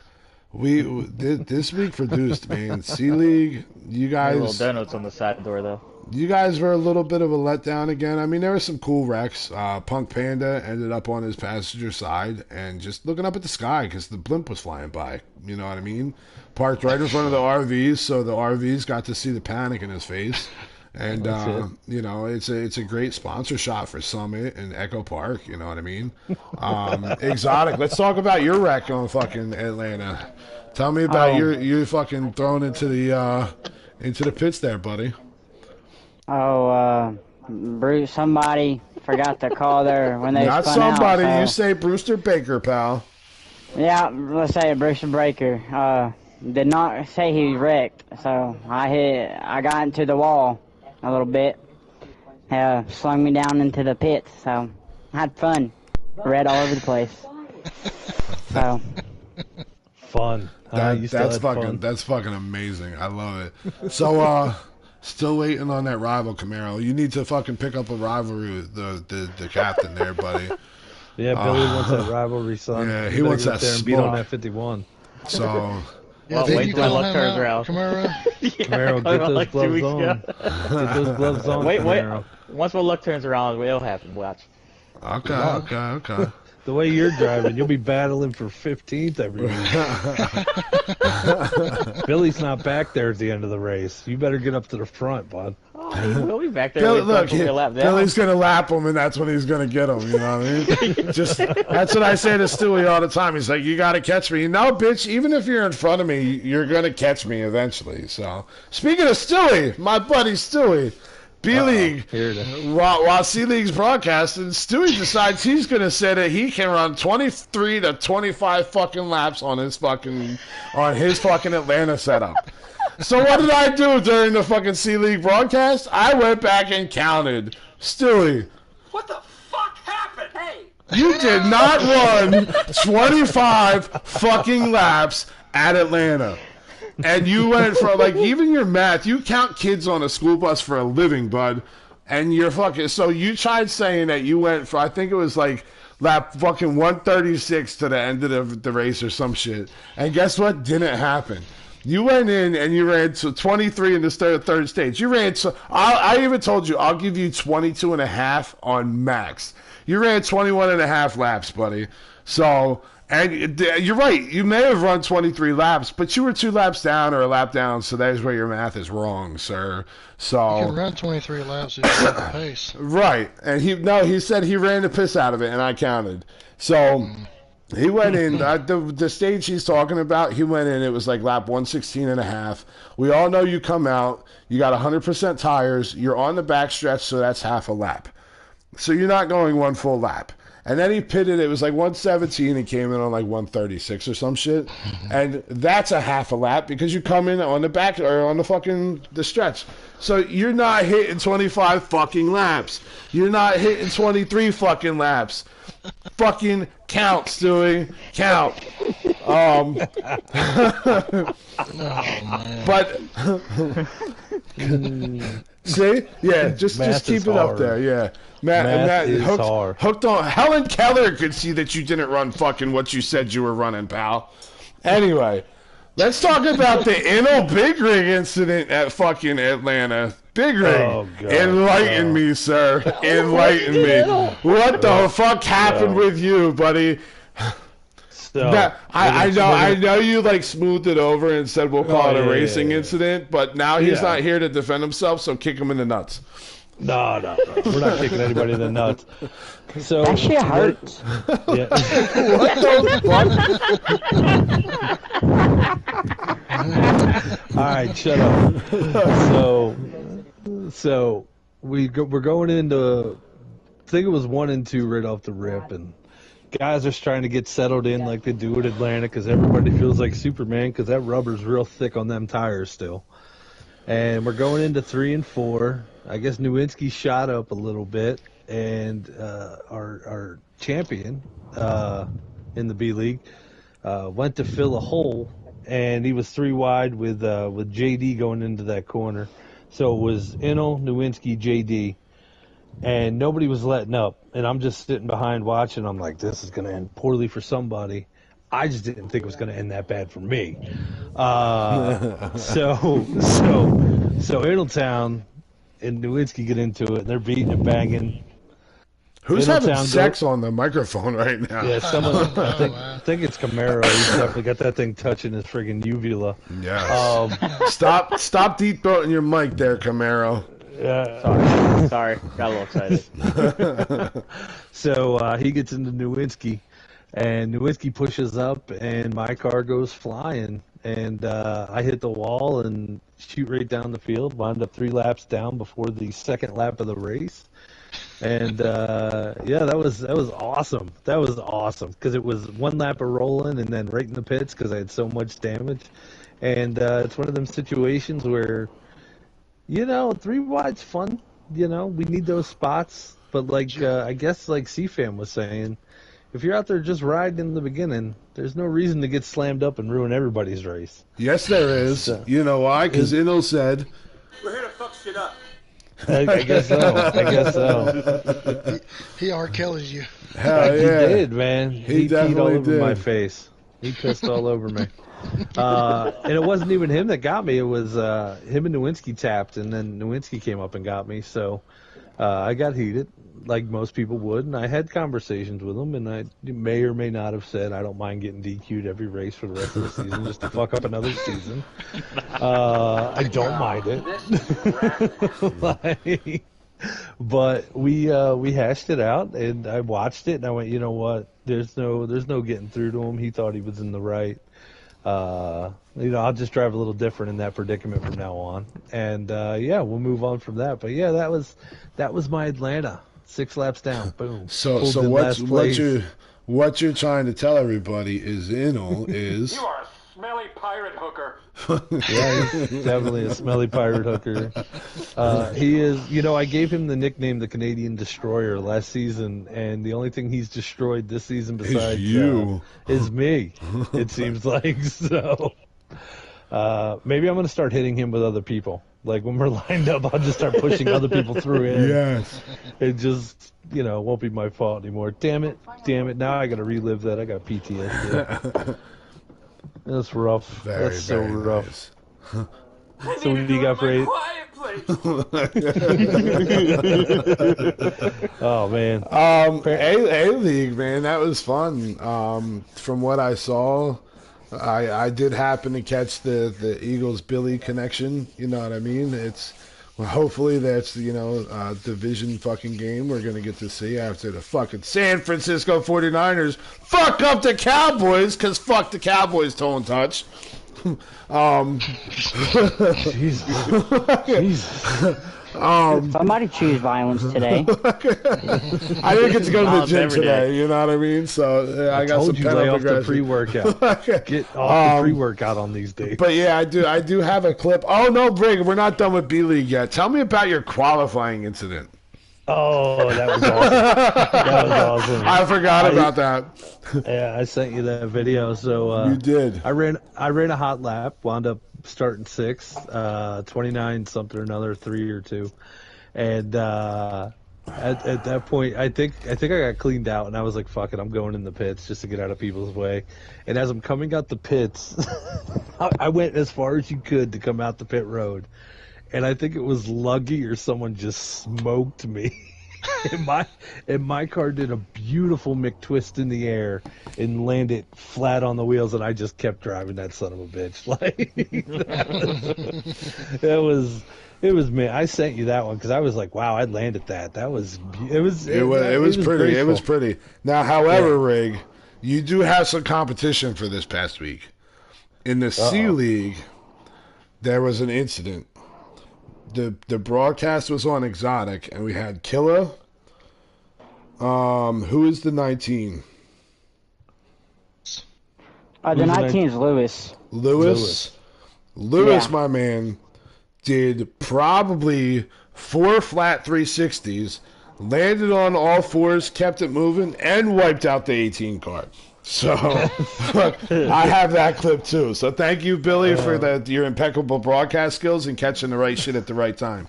this week produced, man. C League, you Little guys, donuts on the side door though. you guys were a little bit of a letdown again. I mean, there were some cool wrecks. Punk Panda ended up on his passenger side and just looking up at the sky because the blimp was flying by. You know what I mean? Parked right in front of the RVs, so the RVs got to see the panic in his face. And you know, it's a great sponsor shot for Summit and Echo Park. You know what I mean? Exotic. Let's talk about your wreck on fucking Atlanta. Tell me about your fucking thrown into the pits there, buddy. Bruce, somebody forgot to call there when they Not spun somebody. out, You so- say Brewster Baker, pal. Yeah, let's say Brewster Breaker. Did not say he wrecked, so I got into the wall a little bit. Slung me down into the pits, so I had fun. Red all over the place. So Fun. You still had fun. That's fucking amazing. I love it. So still waiting on that rival Camaro. You need to fucking pick up a rivalry with the captain there, buddy. Yeah, Billy wants that rivalry, son. Yeah, You he better wants get that up there and beat on smoke. that 51. So Yeah, Well, did wait you till my call luck him turns out, around. Camaro? Camaro, get those like 2 gloves weeks on. ago. Get those gloves on, Wait. Camaro. Once my luck turns around, it'll happen. Watch. okay. The way you're driving, you'll be battling for 15th every week. Billy's not back there at the end of the race. You better get up to the front, bud. Oh, we'll be back there. Billy, Wait look, till we lap down. Billy's gonna lap him, and that's when he's gonna get him. You know what I mean? Just that's what I say to Stewie all the time. He's like, "You gotta catch me." No, bitch. Even if you're in front of me, you're gonna catch me eventually. So, speaking of Stewie, my buddy Stewie, B League. Here it is. While C League's broadcasting, Stewie decides he's gonna say that he can run 23 to 25 fucking laps on his fucking Atlanta setup. So what did I do during the fucking C League broadcast? I went back and counted. Stewie, What the fuck happened? Hey! you did not run 25 fucking laps at Atlanta. And you went for, like, even your math, you count kids on a school bus for a living, bud. And you're fucking, so you tried saying that you went for, I think it was like lap fucking 136 to the end of the race or some shit. And guess what? Didn't happen. You went in and you ran to 23 in the third stage. You ran, so I even told you, I'll give you 22 and a half on max. You ran 21 and a half laps, buddy. So, and you're right. You may have run 23 laps, but you were 2 laps down or a lap down, so there's where your math is wrong, sir. So You can run 23 laps if you have the pace. right, and he said he ran the piss out of it, and I counted. So he went in the stage he's talking about. He went in. It was like lap 116 and a half. We all know you come out. You got 100% tires. You're on the back stretch, so that's half a lap. So you're not going one full lap. And then he pitted, it was like 117, he came in on like 136 or some shit. And that's a half a lap because you come in on the back or on the stretch. So you're not hitting 25 fucking laps. You're not hitting 23 fucking laps. Fucking count, Stewie. Count. But see? Yeah, just Math keep is it up hard. there, yeah. Matt is hard. hooked on. Helen Keller could see that you didn't run fucking what you said you were running, pal. Anyway, let's talk about the Inno Big Rig incident at fucking Atlanta. Big Rig, Oh, God. enlighten me, sir. Enlighten me. What the fuck happened with you, buddy? So, I know you like smoothed it over and said we'll call it a yeah, racing yeah. incident, but now he's Yeah. not here to defend himself, so kick him in the nuts. No. We're not kicking anybody in the nuts. So that shit hurts. Yeah. All right, shut up. So we're going into, I think it was 1 and 2 right off the rip, and guys are trying to get settled in like they do at Atlanta because everybody feels like Superman because that rubber's real thick on them tires still. And we're going into 3 and 4. I guess Nowinski shot up a little bit, and our champion in the B League went to fill a hole, and he was 3 wide with JD going into that corner. So it was Inel, Nowinski, JD, and nobody was letting up. And I'm just sitting behind watching. I'm like, this is going to end poorly for somebody. I just didn't think it was going to end that bad for me. So Ineltown and Nowinski get into it, and they're beating and banging. Who's Middletown having sex on the microphone right now? Yeah, someone. I think it's Camaro. He's definitely got that thing touching his friggin' uvula. Yes. Stop deep throating your mic there, Camaro. Sorry, got a little excited. So he gets into Nowinski, and Nowinski pushes up, and my car goes flying, and I hit the wall and shoot right down the field. Wound up 3 laps down before the second lap of the race. And that was awesome. That was awesome because it was 1 lap of rolling and then right in the pits because I had so much damage. And it's one of them situations where, 3 wide's fun. We need those spots. But I guess like CFAM was saying, if you're out there just riding in the beginning, there's no reason to get slammed up and ruin everybody's race. Yes, there is. You know why? Because Inel said, We're here to fuck shit up. I guess so. He R. Kelly's you. hell He yeah. did, man. He peed all definitely over did. my face. He pissed all over me. And it wasn't even him that got me. It was him and Nowinski tapped, and then Nowinski came up and got me. So I got heated, like most people would, and I had conversations with him, and I may or may not have said I don't mind getting DQ'd every race for the rest of the season just to fuck up another season. I don't mind it. But we hashed it out, and I watched it, and I went, you know what? There's no getting through to him. He thought he was in the right. I'll just drive a little different in that predicament from now on, and we'll move on from that. But yeah, that was my Atlanta. 6 laps down, boom. So Pulled in last place. what you're trying to tell everybody is Inel is You are a smelly pirate hooker. Yeah, he's definitely a smelly pirate hooker. He is, I gave him the nickname the Canadian Destroyer last season, and the only thing he's destroyed this season besides you. is me, it seems like. So maybe I'm going to start hitting him with other people. Like when we're lined up, I'll just start pushing other people through him. Yes. It just, won't be my fault anymore. Damn it. Now I got to relive that. I got PTSD. That's rough. That's so very rough. nice. So what do you got for eight? Oh man. A-League, man, that was fun. From what I saw, I did happen to catch the Eagles Billy connection. You know what I mean? Hopefully that's division fucking game we're gonna get to see after the fucking San Francisco 49ers fuck up the Cowboys because fuck the Cowboys don't touch. Jesus. Somebody choose violence today. I didn't get to go to the Violence gym every today. day. You know what I mean? So I got some Told you lay pent-up off the aggression. pre-workout. Get off the pre-workout on these days. But yeah, I do have a clip. Oh no, Brig, we're not done with B League yet. Tell me about your qualifying incident. Oh, that was awesome. That was awesome. I forgot about that. Yeah, I sent you that video. So You did. I ran a hot lap. Wound up starting 6, 29 something or another, 3 or 2, and at that point, I think I got cleaned out, and I was like, "Fuck it, I'm going in the pits just to get out of people's way." And as I'm coming out the pits, I went as far as you could to come out the pit road. And I think it was Luggy or someone just smoked me. and my car did a beautiful McTwist in the air and landed flat on the wheels, and I just kept driving that son of a bitch. Like it was me. I sent you that one because I was like, wow, I landed that. It was pretty. It graceful. was pretty. Now, however, Rig, you do have some competition for this past week. In the C League, there was an incident. The broadcast was on Exotic, and we had Killa. Who is the 19? The 19 is Lewis. Lewis, Yeah. my man, did probably 4 flat 360s, landed on all fours, kept it moving, and wiped out the 18 card. So I have that clip too. So thank you, Billy, for your impeccable broadcast skills and catching the right shit at the right time.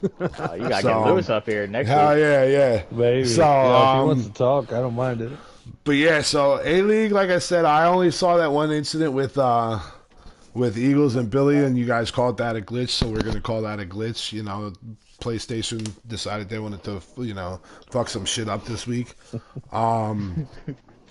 You gotta get Lewis up here next Hell week. yeah. Baby. So, if he wants to talk, I don't mind it. But yeah, so A-League, like I said, I only saw that one incident with Eagles and Billy, and you guys called that a glitch, so we're going to call that a glitch. You know, PlayStation decided they wanted to, fuck some shit up this week.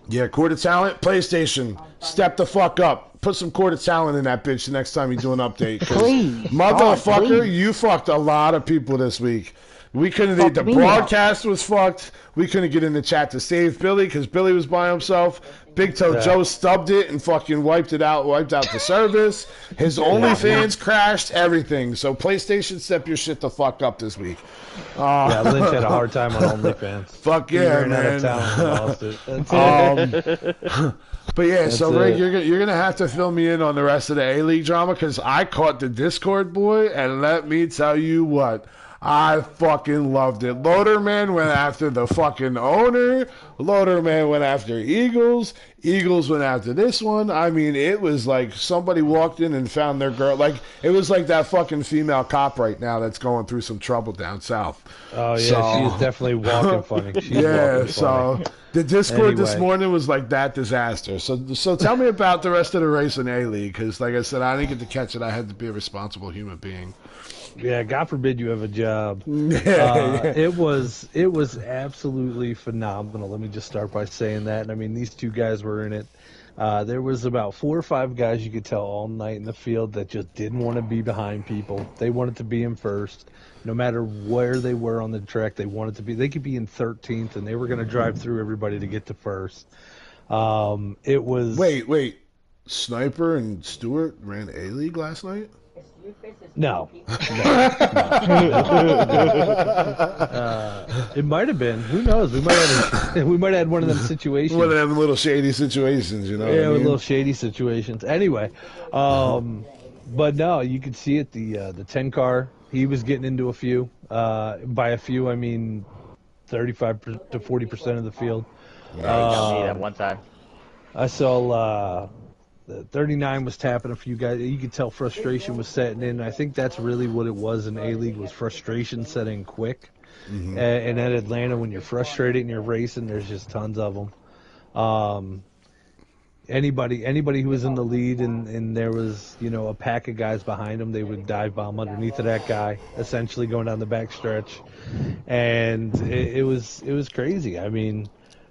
Yeah, Court of Talent, PlayStation, step the fuck up. Put some Court of Talent in that bitch the next time you do an update. Please. Motherfucker, God, please. you fucked a lot of people this week. We couldn't, Fuck the me broadcast was fucked. We couldn't get in the chat to save Billy because Billy was by himself. Big Toe Joe stubbed it and fucking wiped out the service. His OnlyFans crashed, everything. So PlayStation, step your shit the fuck up this week. Yeah, Lynch had a hard time on OnlyFans. Fuck yeah, Ran out man. of talent and lost it. But yeah, That's so Rick, it. you're gonna have to fill me in on the rest of the A-League drama because I caught the Discord, boy, and let me tell you what, I fucking loved it. Loaderman went after the fucking owner. Loaderman went after Eagles. Eagles went after this one. I mean, it was like somebody walked in and found their girl. Like, it was like that fucking female cop right now that's going through some trouble down south. Oh, yeah, So- she is definitely walking funny. She's Yeah, walking so funny. the Discord this Anyway. morning was like that disaster. So tell me about the rest of the race in A-League, because like I said, I didn't get to catch it. I had to be a responsible human being. Yeah, God forbid you have a job. Yeah. It was absolutely phenomenal. Let me just start by saying that. And I mean, these two guys were in it. There was about 4 or 5 guys you could tell all night in the field that just didn't want to be behind people. They wanted to be in first. No matter where they were on the track, they wanted to be. They could be in 13th, and they were going to drive through everybody to get to first. It was Wait. Sniper and Stewart ran A-League last night? No. It might have been. Who knows? We might have had one of them situations. One of them little shady situations, you know what I Yeah, with mean? little shady situations. Anyway, but no, you could see it. The 10 car, he was getting into a few. By a few, I mean 35 to 40% of the field. Yeah, he got me that one time. I saw the 39 was tapping a few guys. You could tell frustration was setting in. I think that's really what it was in A-League, was frustration setting quick. Mm-hmm. And at Atlanta, when you're frustrated and you're racing, there's just tons of them. Anybody who was in the lead and there was, a pack of guys behind them, they would dive bomb underneath of that guy, essentially going down the back stretch. And it was crazy. I mean,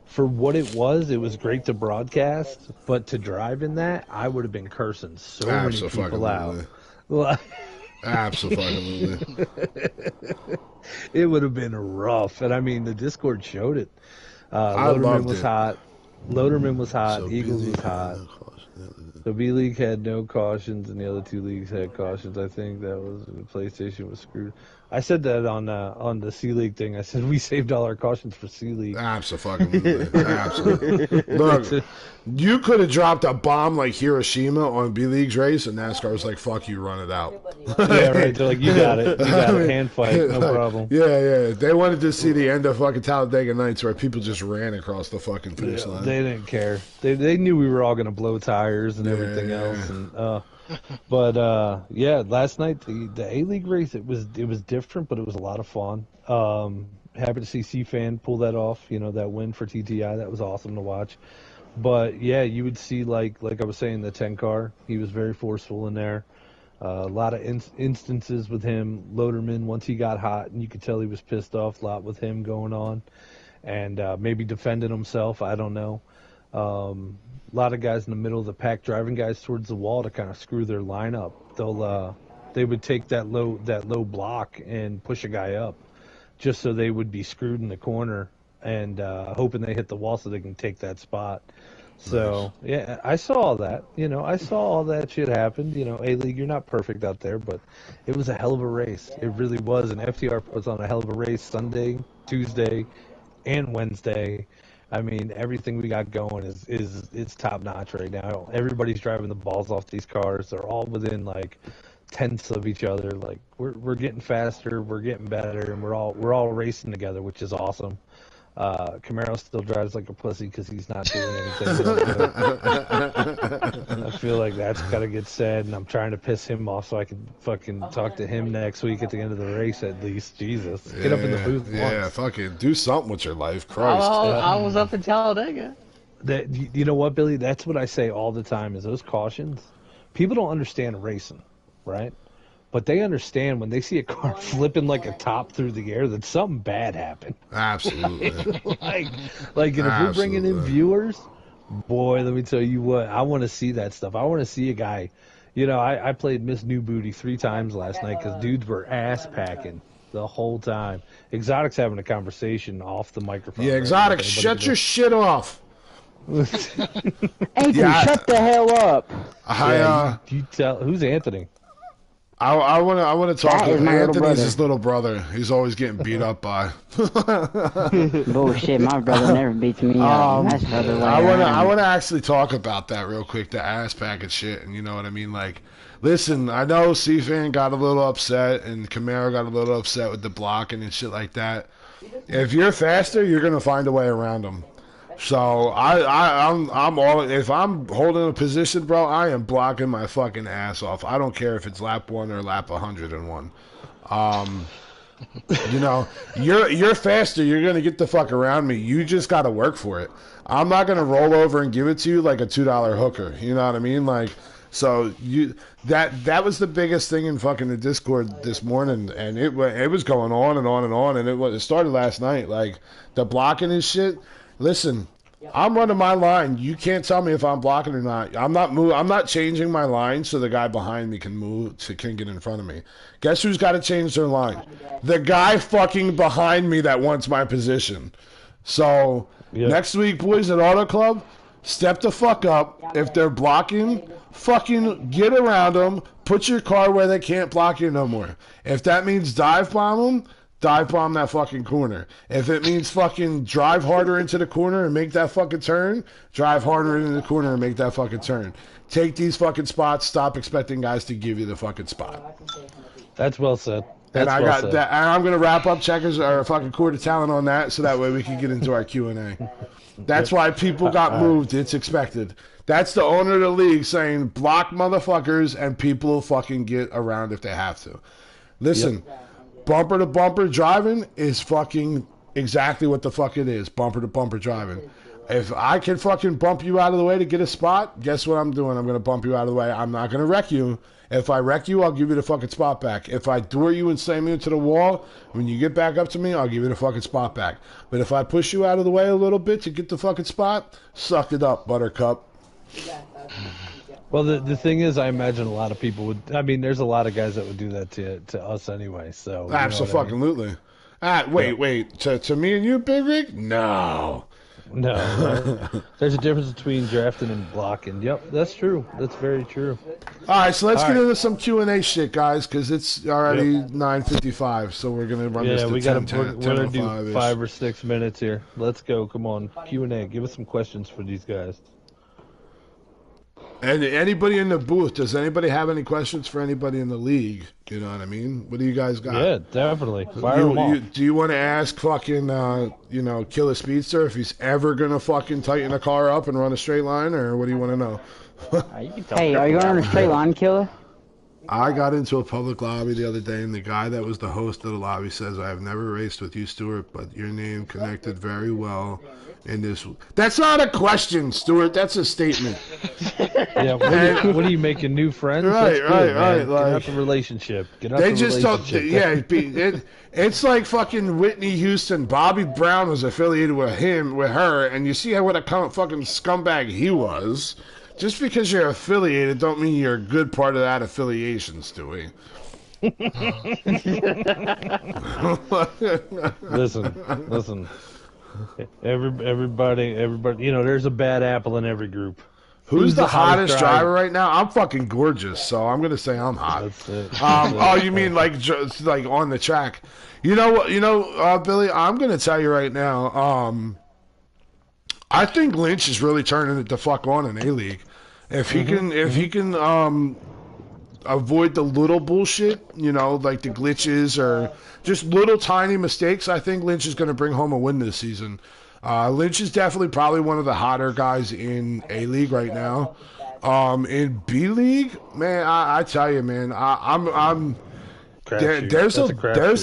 for what it was great to broadcast, but to drive in that, I would have been cursing so many people out. Absolutely. It would have been rough. And I mean, the Discord showed it. I Loaderman loved was it. hot. Loaderman was hot. So Eagles B-League was hot. had no caution. The B League had no cautions, and the other 2 leagues had cautions. I think that was the PlayStation was screwed. I said that on the C League thing. I said we saved all our cautions for C League. Absolutely. Look, you could have dropped a bomb like Hiroshima on B League's race, and NASCAR was like, "Fuck you, run it out." Yeah, right. They're like, you got it. Hand fight, no problem. Yeah. They wanted to see the end of fucking Talladega Nights where people just ran across the fucking finish line. They didn't care. They knew we were all gonna blow tires and everything else. And yeah, last night the A-League race, it was different, but it was a lot of fun. Happy to see C-Fan pull that off. That win for TTI, that was awesome to watch. But yeah, you would see like I was saying, the 10 car, he was very forceful in there. A lot of instances with him. Loaderman, once he got hot, and you could tell he was pissed off. A lot with him going on, and maybe defending himself. I don't know. A lot of guys in the middle of the pack driving guys towards the wall to kind of screw their line up. They would take that low block and push a guy up, just so they would be screwed in the corner and hoping they hit the wall so they can take that spot. So yeah, I saw all that. I saw all that shit happen. A-League, you're not perfect out there, but it was a hell of a race. It really was. And FTR was on a hell of a race Sunday, Tuesday, and Wednesday. I mean, everything we got going is top notch right now. Everybody's driving the balls off these cars. They're all within like tenths of each other. Like we're getting faster, we're getting better, and we're all racing together, which is awesome. Camaro still drives like a pussy because he's not doing anything real good. I feel like that's got to get said, and I'm trying to piss him off so I can fucking talk to him next week at the end of the race at least. Jesus. Get up in the booth once. Fucking do something with your life. Christ. I was up in Talladega. You know what, Billy? That's what I say all the time is those cautions. People don't understand racing, right? But they understand when they see a car flipping like a top through the air that something bad happened. Absolutely. like, and if we're bringing in viewers, boy, let me tell you what, I want to see that stuff. I want to see a guy. You know, I played Miss New Booty 3 times last night because dudes were ass packing the whole time. Exotic's having a conversation off the microphone. Yeah, Exotic, shut your shit off. Anthony, shut the hell up. You tell who's Anthony? I want to talk to is my little Anthony's brother. his little brother. He's always getting beat up by. Bullshit, my brother never beats me up. That's the other way I around. want to actually talk about that real quick, the ass packet shit, and you know what I mean. Like, listen, I know C-Fan got a little upset and Camaro got a little upset with the blocking and shit like that. If you're faster, you're gonna find a way around them. So I'm all, if I'm holding a position, bro, I am blocking my fucking ass off. I don't care if it's lap 1 or lap 101. You know, you're faster. You're gonna get the fuck around me. You just gotta work for it. I'm not gonna roll over and give it to you like a $2 hooker. You know what I mean? Like, so that was the biggest thing in fucking the Discord this morning, and it was going on and on and on, and it started last night. Like the blocking and shit. Listen, I'm running my line. You can't tell me if I'm blocking or not. I'm not changing my line so the guy behind me can get in front of me. Guess who's got to change their line? The guy fucking behind me that wants my position. So next week, boys at Auto Club, step the fuck up. If they're blocking, fucking get around them. Put your car where they can't block you no more. If that means dive bomb them, dive bomb that fucking corner. If it means fucking drive harder into the corner and make that fucking turn, drive harder into the corner and make that fucking turn. Take these fucking spots. Stop expecting guys to give you the fucking spot. That's well said. And That's I well got said. that. And I'm gonna wrap up checkers or fucking quarter talent on that, so that way we can get into our Q&A. That's why people got moved. It's expected. That's the owner of the league saying block motherfuckers and people will fucking get around if they have to. Listen. Bumper to bumper driving is fucking exactly what the fuck it is. Bumper to bumper driving. If I can fucking bump you out of the way to get a spot, guess what I'm doing? I'm going to bump you out of the way. I'm not going to wreck you. If I wreck you, I'll give you the fucking spot back. If I door you and slam you into the wall, when you get back up to me, I'll give you the fucking spot back. But if I push you out of the way a little bit to get the fucking spot, suck it up, buttercup. Well, the thing is, I imagine a lot of people would. I mean, there's a lot of guys that would do that to us anyway. So Absolutely. Wait. To me and you, Big Rig? No. No. There's a difference between drafting and blocking. Yep, that's true. That's very true. All right, so let's get into some Q&A shit, guys, because it's already 9:55, so we're gonna run this to we 10, we're gonna do 10:05-ish. 5 or 6 minutes here. Let's go. Come on, Q&A. Give us some questions for these guys. And anybody in the booth, does anybody have any questions for anybody in the league? You know what I mean? What do you guys got? Yeah, definitely. Fire them off. Do you want to ask fucking, Killer Speedster if he's ever going to fucking tighten a car up and run a straight line, or what do you want to know? Hey, are you going on a straight line, Killer? I got into a public lobby the other day, and the guy that was the host of the lobby says, I have never raced with you, Stuart, but your name connected very well in this. That's not a question, Stuart. That's a statement. Yeah, what are you making new friends? Right. Man. Like, Get out the relationship. They just don't. Yeah, it's like fucking Whitney Houston. Bobby Brown was affiliated with her, and you see what a fucking scumbag he was. Just because you're affiliated, don't mean you're a good part of that affiliation, Stewie. Listen. Everybody. There's a bad apple in every group. Who's the hottest driver right now? I'm fucking gorgeous, so I'm gonna say I'm hot. That's it. Oh, you mean like on the track? You know what? Billy, I'm gonna tell you right now. I think Lynch is really turning it the fuck on in A-League. If he can avoid the little bullshit, like the glitches or just little tiny mistakes, I think Lynch is going to bring home a win this season. Lynch is definitely probably one of the hotter guys in A-League right now. In B-League, man, I tell you, man, I'm there's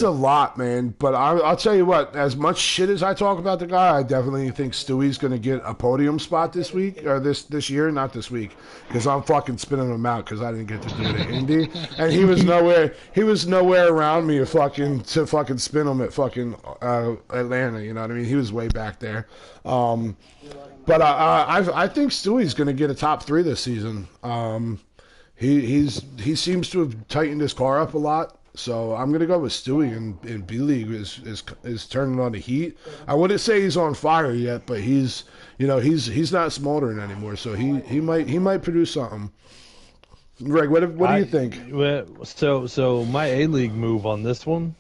a lot, man. But I'll tell you what. As much shit as I talk about the guy, I definitely think Stewie's going to get a podium spot this week or this year, not this week, because I'm fucking spinning him out because I didn't get to do it at Indy, and he was nowhere. He was nowhere around me to fucking spin him at fucking Atlanta. You know what I mean? He was way back there. But I think Stewie's going to get a top 3 this season. He seems to have tightened his car up a lot. So I'm gonna go with Stewie in B League is turning on the heat. I wouldn't say he's on fire yet, but he's not smoldering anymore. So he might produce something. Greg, what do you think? So my A-League move on this one,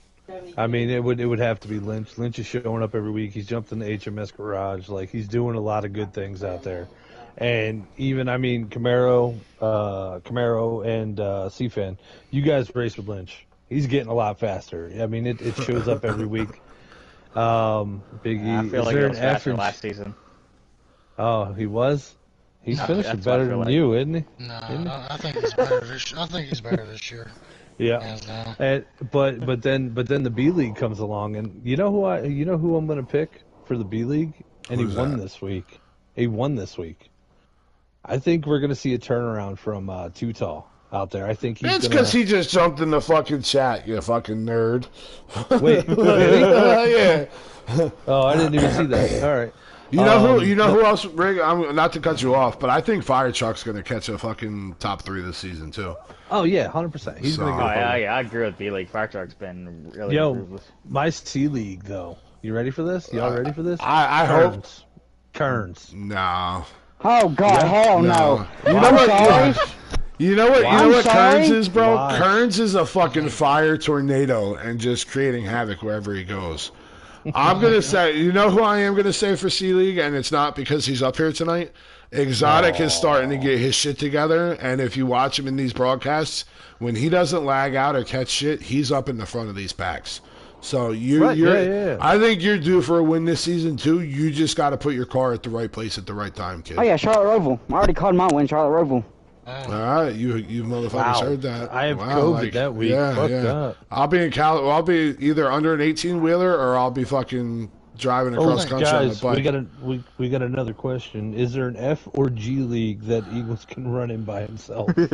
I mean it would have to be Lynch. Lynch is showing up every week. He's jumped in the HMS garage. Like he's doing a lot of good things out there. And even, Camaro and CFan, you guys race with Lynch. He's getting a lot faster. I mean, it shows up every week. Big E, I feel like it was faster last season. Oh, he was? He's finishing better than you, isn't he? No, I think he's better this year. Yeah. But then the B League comes along, and you know who I'm going to pick for the B League? And Who's he won that? this week. He won this week. I think we're going to see a turnaround from Too Tall out there. I think he's It's because he just jumped in the fucking chat, you fucking nerd. Wait, really? Yeah. Oh, I didn't even see that. All right. You know who else, Rick? I'm not to cut you off, but I think Fire Truck's going to catch a fucking top 3 this season too. Oh yeah, 100%. He's going to go. Yeah, I agree with B League. Fire Truck's been really improved. My C League though. You ready for this? Y'all ready for this? I hope. Kearns. No. Oh God, hell no! You know I'm what? sorry. You know what? Why? You know what I'm sorry? Kearns is, bro? Why? Kearns is a fucking fire tornado and just creating havoc wherever he goes. I'm gonna say, you know who I am gonna say for C League, and it's not because he's up here tonight. Exotic is starting to get his shit together, and if you watch him in these broadcasts, when he doesn't lag out or catch shit, he's up in the front of these packs. So you're I think you're due for a win this season too. You just got to put your car at the right place at the right time, kid. Oh yeah, Charlotte Roval. I already called my win, Charlotte Roval. All right, you motherfuckers heard that. I have COVID that week. Fucked up. I'll be in I'll be either under an 18-wheeler or I'll be fucking driving across country on the guys, bike. we got another question. Is there an F or G league that Eagles can run in by himself? Wait,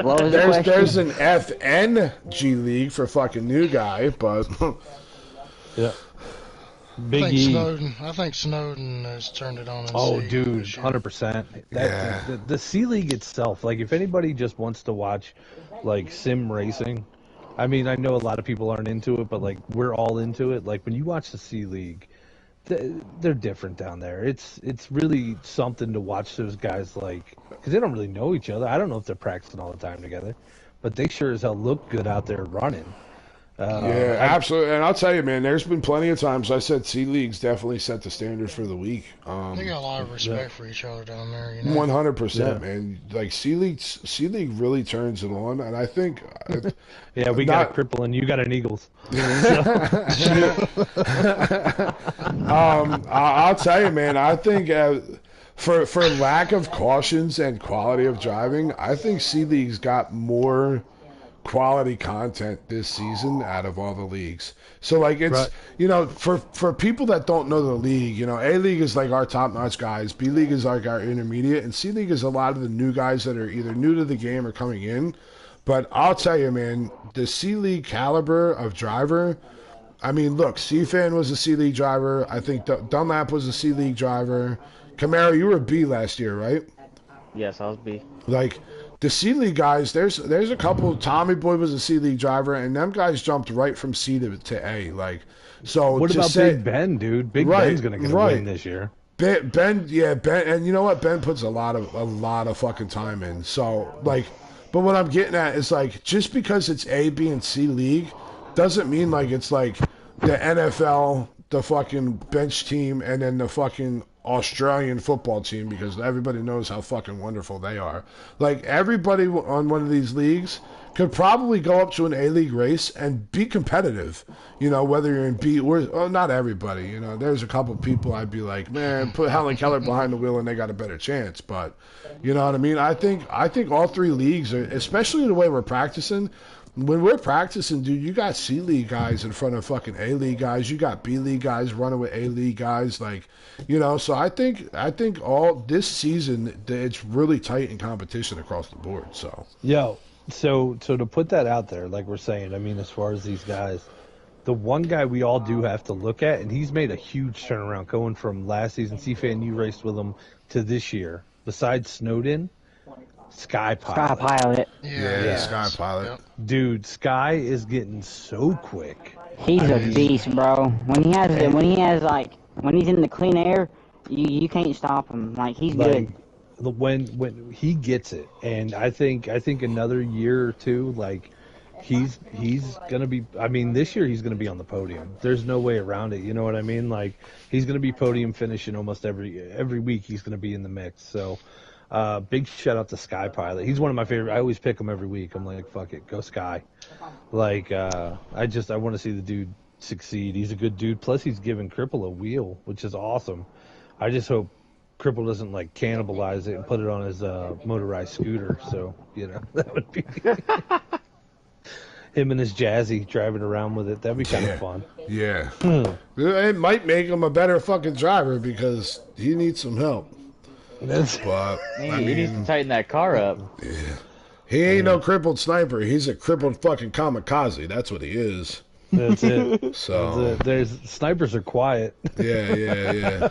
what was the question? There's an FNG league for fucking new guy, but Yeah. I Big think E. Snowden has turned it on. Oh, C dude, this year. 100%. Yeah. The C League itself, like, if anybody just wants to watch, like, sim racing, I mean, I know a lot of people aren't into it, but, like, we're all into it. Like, when you watch the C League, they're different down there. It's really something to watch those guys, like, because they don't really know each other. I don't know if they're practicing all the time together, but they sure as hell look good out there running. Yeah, absolutely. And I'll tell you, man, there's been plenty of times I said C League's definitely set the standard for the week. They got a lot of respect for each other down there. You know? 100%, man. Like C League really turns it on, and I think. Yeah, we got a cripple and you got an Eagles. I'll tell you, man. I think for lack of cautions and quality of driving, I think C League's got more quality content this season out of all the leagues. So like it's Right. you know, for people that don't know the league, you know, A League is like our top notch guys, B League is like our intermediate, and C League is a lot of the new guys that are either new to the game or coming in. But I'll tell you, man, the C League caliber of driver, I mean, look, C-Fan was a C League driver. I think Dunlap was a C League driver. Camaro, you were a B last year, right? Yes, I was B. Like the C League guys, there's a couple. Tommy Boy was a C League driver, and them guys jumped right from C to A. Like, so What to about say, Big Ben, dude? Big Right, Ben's gonna get a right. win this year. Ben, yeah, Ben, and you know what? Ben puts a lot of fucking time in. So like, but what I'm getting at is like, just because it's A, B, and C League, doesn't mean like it's like the NFL, the fucking bench team, and then the fucking Australian football team because everybody knows how fucking wonderful they are. Like, everybody on one of these leagues could probably go up to an A-League race and be competitive. You know, whether you're in B or not everybody. You know, there's a couple people I'd be like, man, put Helen Keller behind the wheel and they got a better chance. But, you know what I mean? I think all three leagues are, especially the way we're practicing. When we're practicing, dude, you got C-League guys in front of fucking A-League guys. You got B-League guys running with A-League guys. Like, you know, so I think all this season, it's really tight in competition across the board. So, So to put that out there, like we're saying, I mean, as far as these guys, the one guy we all do have to look at, and he's made a huge turnaround going from last season, C-Fan, you raced with him, to this year. Besides Snowden, Sky Pilot. Sky Pilot. yeah. Sky Pilot. Yep. Dude, Sky is getting so quick. He's a beast, bro. When he's in the clean air, you can't stop him. Like, he's Like, good. when he gets it, and I think another year or two, like he's gonna be. I mean, this year he's gonna be on the podium. There's no way around it. You know what I mean? Like, he's gonna be podium finishing almost every week. He's gonna be in the mix. So, big shout out to Sky Pilot. He's one of my favorite. I always pick him every week. I'm like, fuck it, go Sky. Like, I want to see the dude succeed. He's a good dude. Plus, he's giving Cripple a wheel, which is awesome. I just hope Cripple doesn't like cannibalize it and put it on his motorized scooter. So, you know, that would be him and his Jazzy driving around with it. That'd be kind of fun. Yeah. It might make him a better fucking driver because he needs some help. But, He needs to tighten that car up. he ain't no crippled sniper. He's a crippled fucking kamikaze. That's what he is. That's it. So, There's snipers are quiet. yeah.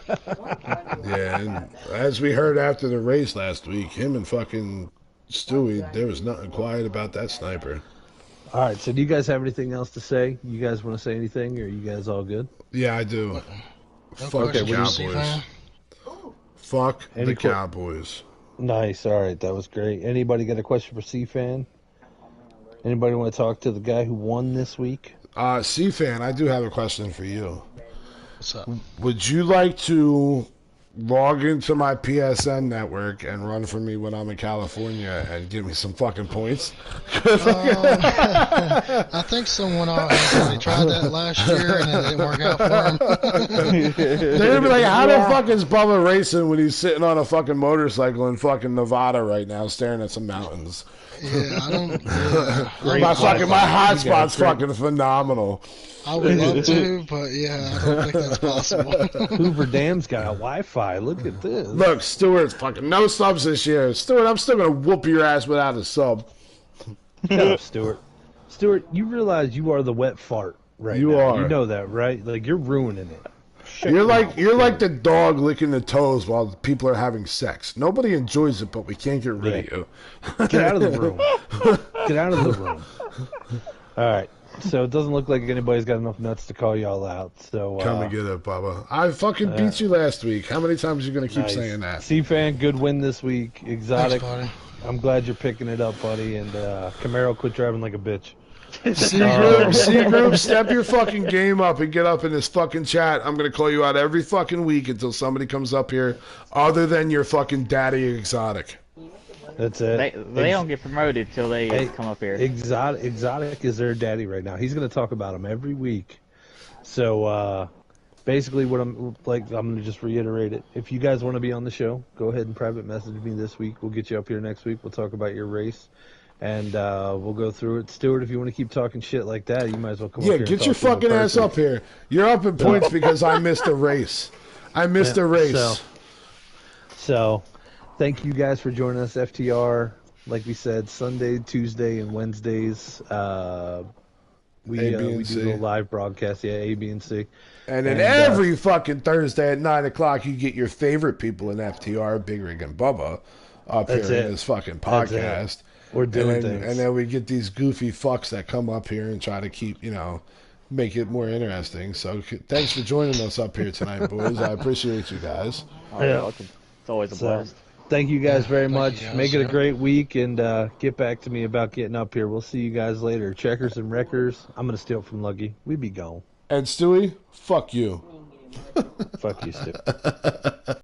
And as we heard after the race last week, him and fucking Stewie, there was nothing quiet about that sniper. All right, so do you guys have anything else to say? You guys want to say anything, or are you guys all good? Yeah, I do. No Fuck the questions, C-Fan? Cowboys. Fuck Any the que- Cowboys. Nice. All right, that was great. Anybody got a question for C-Fan? Anybody want to talk to the guy who won this week? C-Fan, I do have a question for you. What's up? Would you like to log into my PSN network and run for me when I'm in California and give me some fucking points? I think someone already tried that last year and it didn't work out for him. They're gonna be like, how the fuck is Bubba racing when he's sitting on a fucking motorcycle in fucking Nevada right now staring at some mountains? Yeah, I don't. My hotspot's fucking phenomenal. I would love to, but yeah, I don't think that's possible. Hoover Dam's got Wi-Fi. Look at this. Look, Stewart's fucking no subs this year. Stewart, I'm still gonna whoop your ass without a sub. Shut up, Stuart. Stuart, you realize you are the wet fart right You now. are. You know that, right? Like, you're ruining it. You're like the dog licking the toes while people are having sex. Nobody enjoys it, but we can't get rid of you. Get out of the room. Get out of the room. All right. So it doesn't look like anybody's got enough nuts to call y'all out. So Come and get it, Bubba. I fucking beat you last week. How many times are you gonna keep nice. saying that? C-Fan, good win this week. Exotic. Thanks, buddy. I'm glad you're picking it up, buddy. And Camaro, quit driving like a bitch. C group, step your fucking game up and get up in this fucking chat. I'm gonna call you out every fucking week until somebody comes up here, other than your fucking daddy exotic. That's it. They don't get promoted till they Hey, come up here. Exotic is their daddy right now. He's going to talk about him every week. So basically, what I'm going to just reiterate it. If you guys want to be on the show, go ahead and private message me this week. We'll get you up here next week. We'll talk about your race, and we'll go through it. Stuart, if you want to keep talking shit like that, you might as well come up Yeah, here. get and your talk to him in fucking ass person. up here. You're up in points because I missed a race. I missed a race. So, thank you guys for joining us, FTR. Like we said, Sunday, Tuesday, and Wednesdays, we A, B, and do C. the live broadcast. Yeah, A, B, and C. And then And, every fucking Thursday at 9 o'clock, you get your favorite people in FTR, Big Rig and Bubba, up That's here it. in this fucking That's it. podcast. We're doing and things. then we get these goofy fucks that come up here and try to keep, make it more interesting. So thanks for joining us up here tonight, boys. I appreciate you guys. Oh, Yeah. welcome. It's always a So, blast. thank you guys very thank much. you guys. Make it a great week, and get back to me about getting up here. We'll see you guys later. Checkers and wreckers. I'm going to steal from Luggy. We be gone. And Stewie, fuck you. Fuck you, Stu.